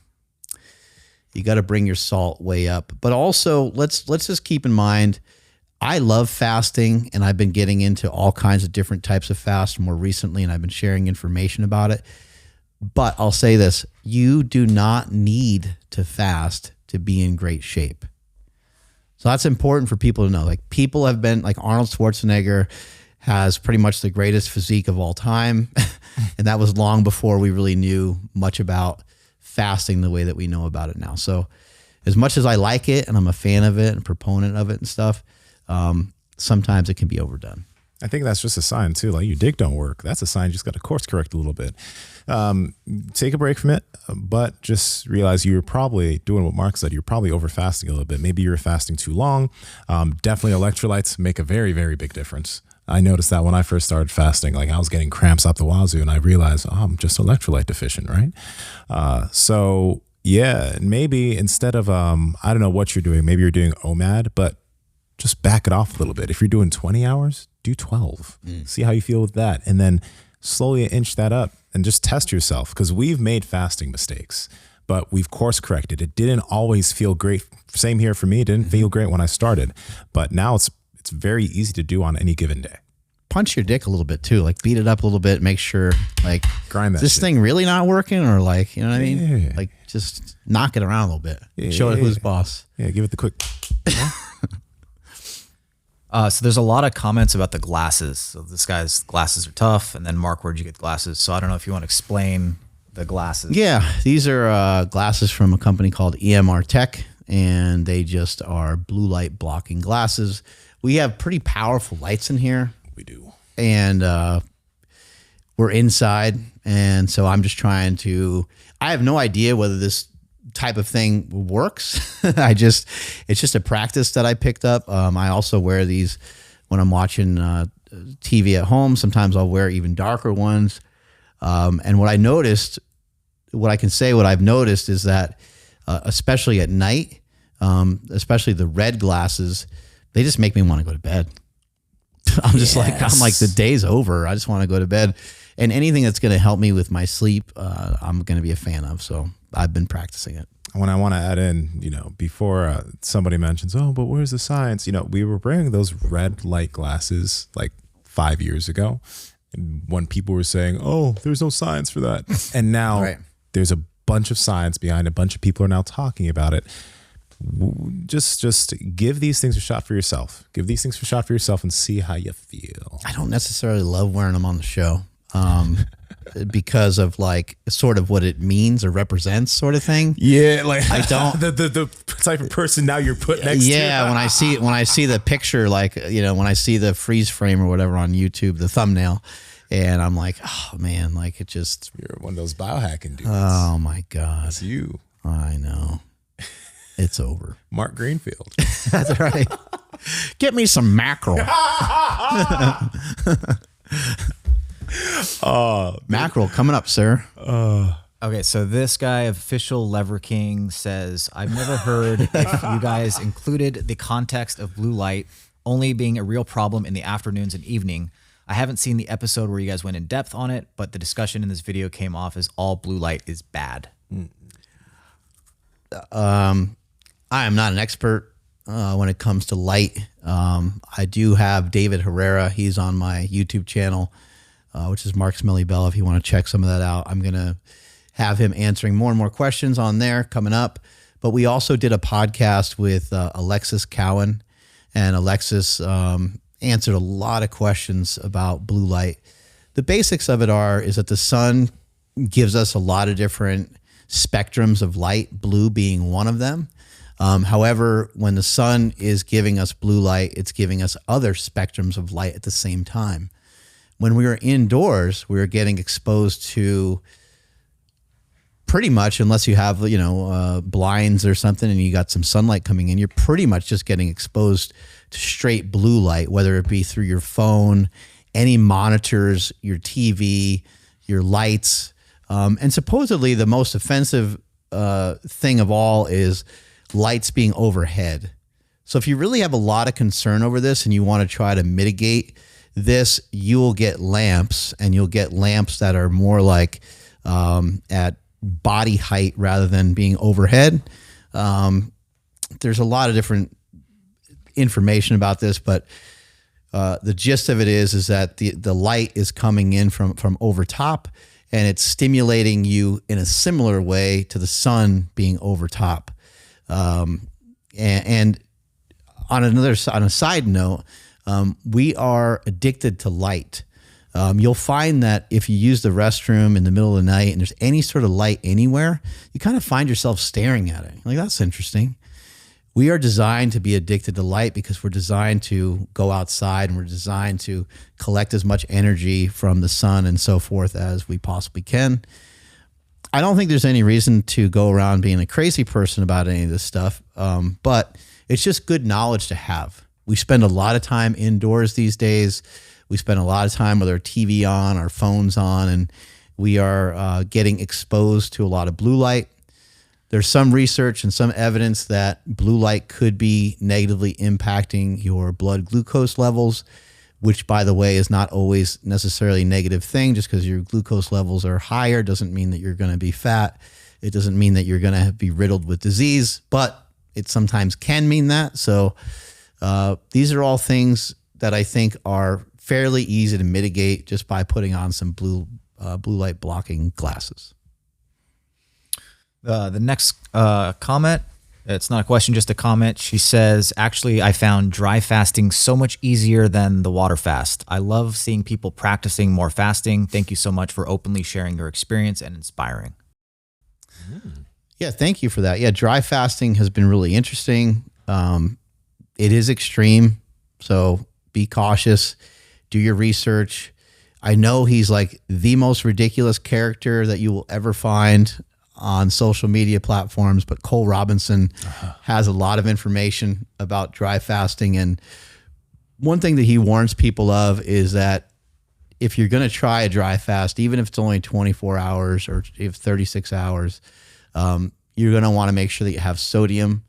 You got to bring your salt way up. But also, let's just keep in mind, I love fasting, and I've been getting into all kinds of different types of fast more recently, and I've been sharing information about it. But I'll say this, you do not need to fast to be in great shape. So that's important for people to know. Like, people have been, like, Arnold Schwarzenegger has pretty much the greatest physique of all time. And that was long before we really knew much about fasting the way that we know about it now. So as much as I like it and I'm a fan of it and proponent of it and stuff, sometimes it can be overdone. I think that's just a sign too. Like, your dig don't work. That's a sign you just got to course correct a little bit. Take a break from it, but just realize you're probably doing what Mark said. You're probably over fasting a little bit. Maybe you're fasting too long. Definitely electrolytes make a very, very big difference. I noticed that when I first started fasting, like, I was getting cramps up the wazoo, and I realized, I'm just electrolyte deficient, right? So yeah, maybe instead of, I don't know what you're doing, maybe you're doing OMAD, but just back it off a little bit. If you're doing 20 hours, do 12. See how you feel with that. And then slowly inch that up and just test yourself, because we've made fasting mistakes, but we've course corrected. It didn't always feel great. Same here for me. It didn't feel great when I started, but now it's very easy to do on any given day. Punch your dick a little bit too, like, beat it up a little bit, make sure, like, grind that this shit. Thing really not working, or, like, you know what I mean? Yeah. Like, just knock it around a little bit. Show it who's boss. Yeah, give it the quick. So there's a lot of comments about the glasses. So this guy's glasses are tough. And then Mark, where'd you get glasses? So I don't know if you want to explain the glasses. Yeah, these are glasses from a company called EMR Tech, and they just are blue light blocking glasses. We have pretty powerful lights in here. We do. And we're inside, and so I'm just trying to. I have no idea whether this type of thing works. It's just a practice that I picked up. I also wear these when I'm watching TV at home. Sometimes I'll wear even darker ones. And what I've noticed is that, especially at night, especially the red glasses, they just make me want to go to bed. I'm like, the day's over. I just want to go to bed. And anything that's going to help me with my sleep, I'm going to be a fan of. So I've been practicing it. When I want to add in, before somebody mentions, oh, but where's the science? We were wearing those red light glasses like 5 years ago. And when people were saying, oh, there's no science for that. And now there's a bunch of science behind it. A bunch of people are now talking about it. Just give these things a shot for yourself. Give these things a shot for yourself and see how you feel. I don't necessarily love wearing them on the show. Because of like sort of what it means or represents sort of thing. Yeah, like I don't the type of person now you're put next to. Yeah, when I see the picture, like when I see the freeze frame or whatever on YouTube, the thumbnail, and I'm like, oh man, like it just you're one of those biohacking dudes. Oh my God. It's you. I know. It's over. Mark Greenfield. That's right. Get me some mackerel. Mackerel coming up, sir. Okay, so this guy, Official Lever King, says, I've never heard if you guys included the context of blue light only being a real problem in the afternoons and evening. I haven't seen the episode where you guys went in depth on it, but the discussion in this video came off as all blue light is bad. I am not an expert when it comes to light. I do have David Herrera. He's on my YouTube channel, which is Mark Smelly Bell. If you want to check some of that out, I'm going to have him answering more and more questions on there coming up. But we also did a podcast with Alexis Cowan, and Alexis answered a lot of questions about blue light. The basics of it is that the sun gives us a lot of different spectrums of light, blue being one of them. However, when the sun is giving us blue light, it's giving us other spectrums of light at the same time. When we are indoors, we are getting exposed to pretty much, unless you have, blinds or something and you got some sunlight coming in, you're pretty much just getting exposed to straight blue light, whether it be through your phone, any monitors, your TV, your lights. And supposedly the most offensive thing of all is lights being overhead. So if you really have a lot of concern over this and you want to try to mitigate this, you will get lamps, and you'll get lamps that are more like at body height rather than being overhead. There's a lot of different information about this, but the gist of it is that the light is coming in from over top, and it's stimulating you in a similar way to the sun being over top. And on a side note, we are addicted to light. You'll find that if you use the restroom in the middle of the night and there's any sort of light anywhere, you kind of find yourself staring at it. Like, that's interesting. We are designed to be addicted to light because we're designed to go outside, and we're designed to collect as much energy from the sun and so forth as we possibly can. I don't think there's any reason to go around being a crazy person about any of this stuff, but it's just good knowledge to have. We spend a lot of time indoors these days. We spend a lot of time with our TV on, our phones on, and we are getting exposed to a lot of blue light. There's some research and some evidence that blue light could be negatively impacting your blood glucose levels, which, by the way, is not always necessarily a negative thing. Just because your glucose levels are higher doesn't mean that you're going to be fat. It doesn't mean that you're going to be riddled with disease, but it sometimes can mean that. So these are all things that I think are fairly easy to mitigate just by putting on some blue light blocking glasses. The next comment It's not a question, just a comment. She says, actually, I found dry fasting so much easier than the water fast. I love seeing people practicing more fasting. Thank you so much for openly sharing your experience and inspiring. Yeah, thank you for that. Yeah, dry fasting has been really interesting. It is extreme, so be cautious. Do your research. I know he's like the most ridiculous character that you will ever find on social media platforms, but Cole Robinson has a lot of information about dry fasting. And one thing that he warns people of is that if you're going to try a dry fast, even if it's only 24 hours or if 36 hours, you're going to want to make sure that you have sodium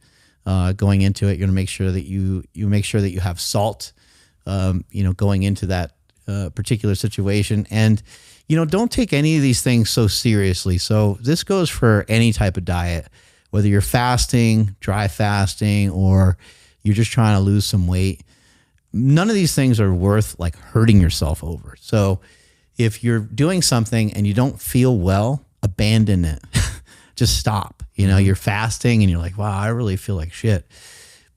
going into it. You're going to make sure that you make sure that you have salt, going into that particular situation. And don't take any of these things so seriously. So this goes for any type of diet, whether you're fasting, dry fasting, or you're just trying to lose some weight. None of these things are worth like hurting yourself over. So if you're doing something and you don't feel well, abandon it. Just stop. You're fasting and you're like, wow, I really feel like shit.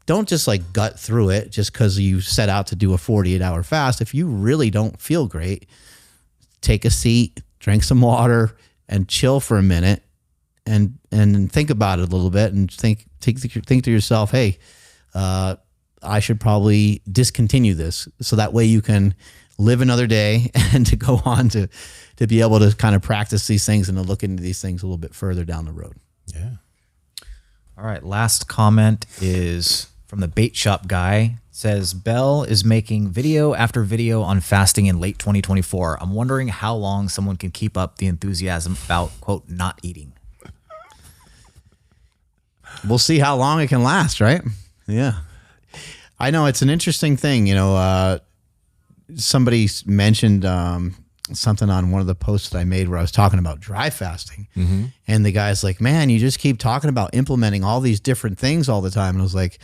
Don't just like gut through it just because you set out to do a 48-hour fast. If you really don't feel great, take a seat, drink some water, and chill for a minute, and think about it a little bit, and think to yourself, hey, I should probably discontinue this, so that way you can live another day and to go on to be able to kind of practice these things and to look into these things a little bit further down the road. Yeah. All right. Last comment is from the bait shop guy. Says, Bell is making video after video on fasting in late 2024. I'm wondering how long someone can keep up the enthusiasm about, quote, not eating. We'll see how long it can last, right? Yeah. I know it's an interesting thing. Somebody mentioned something on one of the posts that I made where I was talking about dry fasting. Mm-hmm. And the guy's like, man, you just keep talking about implementing all these different things all the time. And I was like,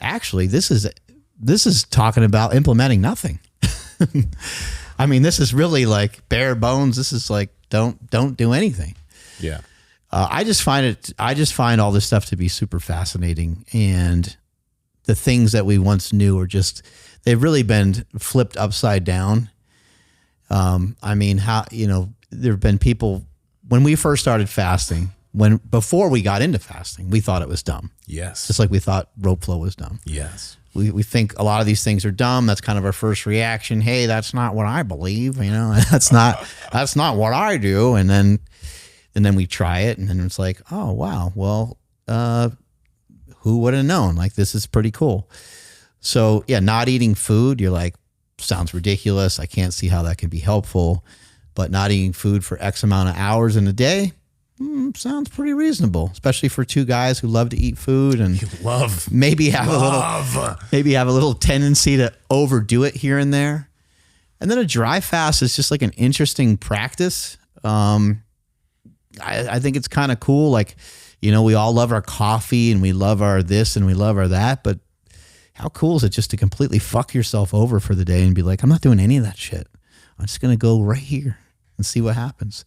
actually, this is talking about implementing nothing. I mean, this is really like bare bones. This is like, don't do anything. Yeah. I just find all this stuff to be super fascinating. And the things that we once knew they've really been flipped upside down. I mean, there have been people when we first started fasting, before we got into fasting, we thought it was dumb. Yes. Just like we thought rope flow was dumb. Yes. We think a lot of these things are dumb. That's kind of our first reaction. Hey, that's not what I believe. That's not what I do. And then we try it, and then it's like, oh wow, well, who would have known? Like, this is pretty cool. So yeah, not eating food, you're like, sounds ridiculous. I can't see how that can be helpful. But not eating food for X amount of hours in a day, sounds pretty reasonable, especially for two guys who love to eat food and maybe have a little tendency to overdo it here and there. And then a dry fast is just like an interesting practice. I think it's kind of cool. Like, we all love our coffee and we love our this and we love our that, but how cool is it just to completely fuck yourself over for the day and be like, I'm not doing any of that shit. I'm just going to go right here and see what happens.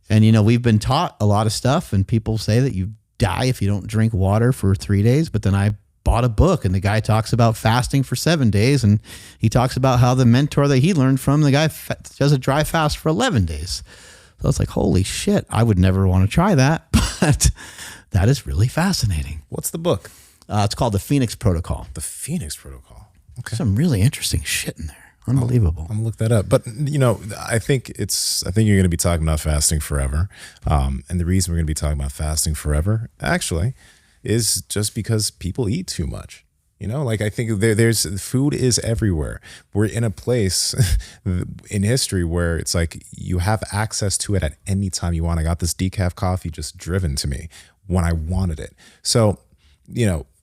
And, we've been taught a lot of stuff, and people say that you die if you don't drink water for 3 days. But then I bought a book, and the guy talks about fasting for 7 days. And he talks about how the mentor that he learned from, the guy does a dry fast for 11 days. So it's like, holy shit, I would never want to try that. But that is really fascinating. What's the book? It's called The Phoenix Protocol. The Phoenix Protocol. Okay. Some really interesting shit in there. Unbelievable. I'm gonna look that up. But I think you're gonna be talking about fasting forever. And the reason we're gonna be talking about fasting forever actually is just because people eat too much. I think there's food is everywhere. We're in a place in history where it's like you have access to it at any time you want. I got this decaf coffee just driven to me when I wanted it. So,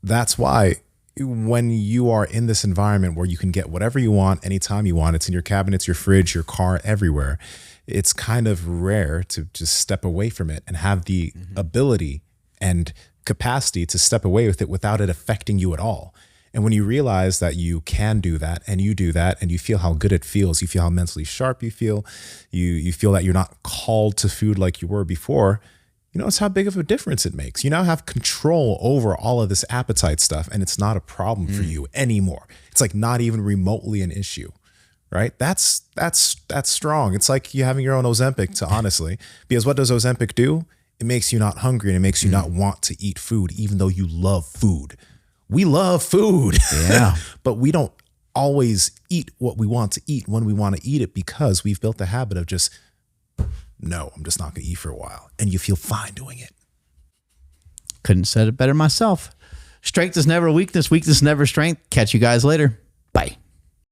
that's why when you are in this environment where you can get whatever you want anytime you want, it's in your cabinets, your fridge, your car, everywhere. It's kind of rare to just step away from it and have the ability and capacity to step away with it without it affecting you at all. And when you realize that you can do that and you do that and you feel how good it feels, you feel how mentally sharp you feel, you feel that you're not called to food like you were before, you notice how big of a difference it makes. You now have control over all of this appetite stuff, and it's not a problem for you anymore. It's like not even remotely an issue, right? That's strong. It's like you having your own Ozempic, to honestly, because what does Ozempic do? It makes you not hungry, and it makes you not want to eat food, even though you love food. We love food, Yeah. but we don't always eat what we want to eat when we want to eat it, because we've built the habit of just, no, I'm just not going to eat for a while. And you feel fine doing it. Couldn't have said it better myself. Strength is never weakness. Weakness is never strength. Catch you guys later. Bye.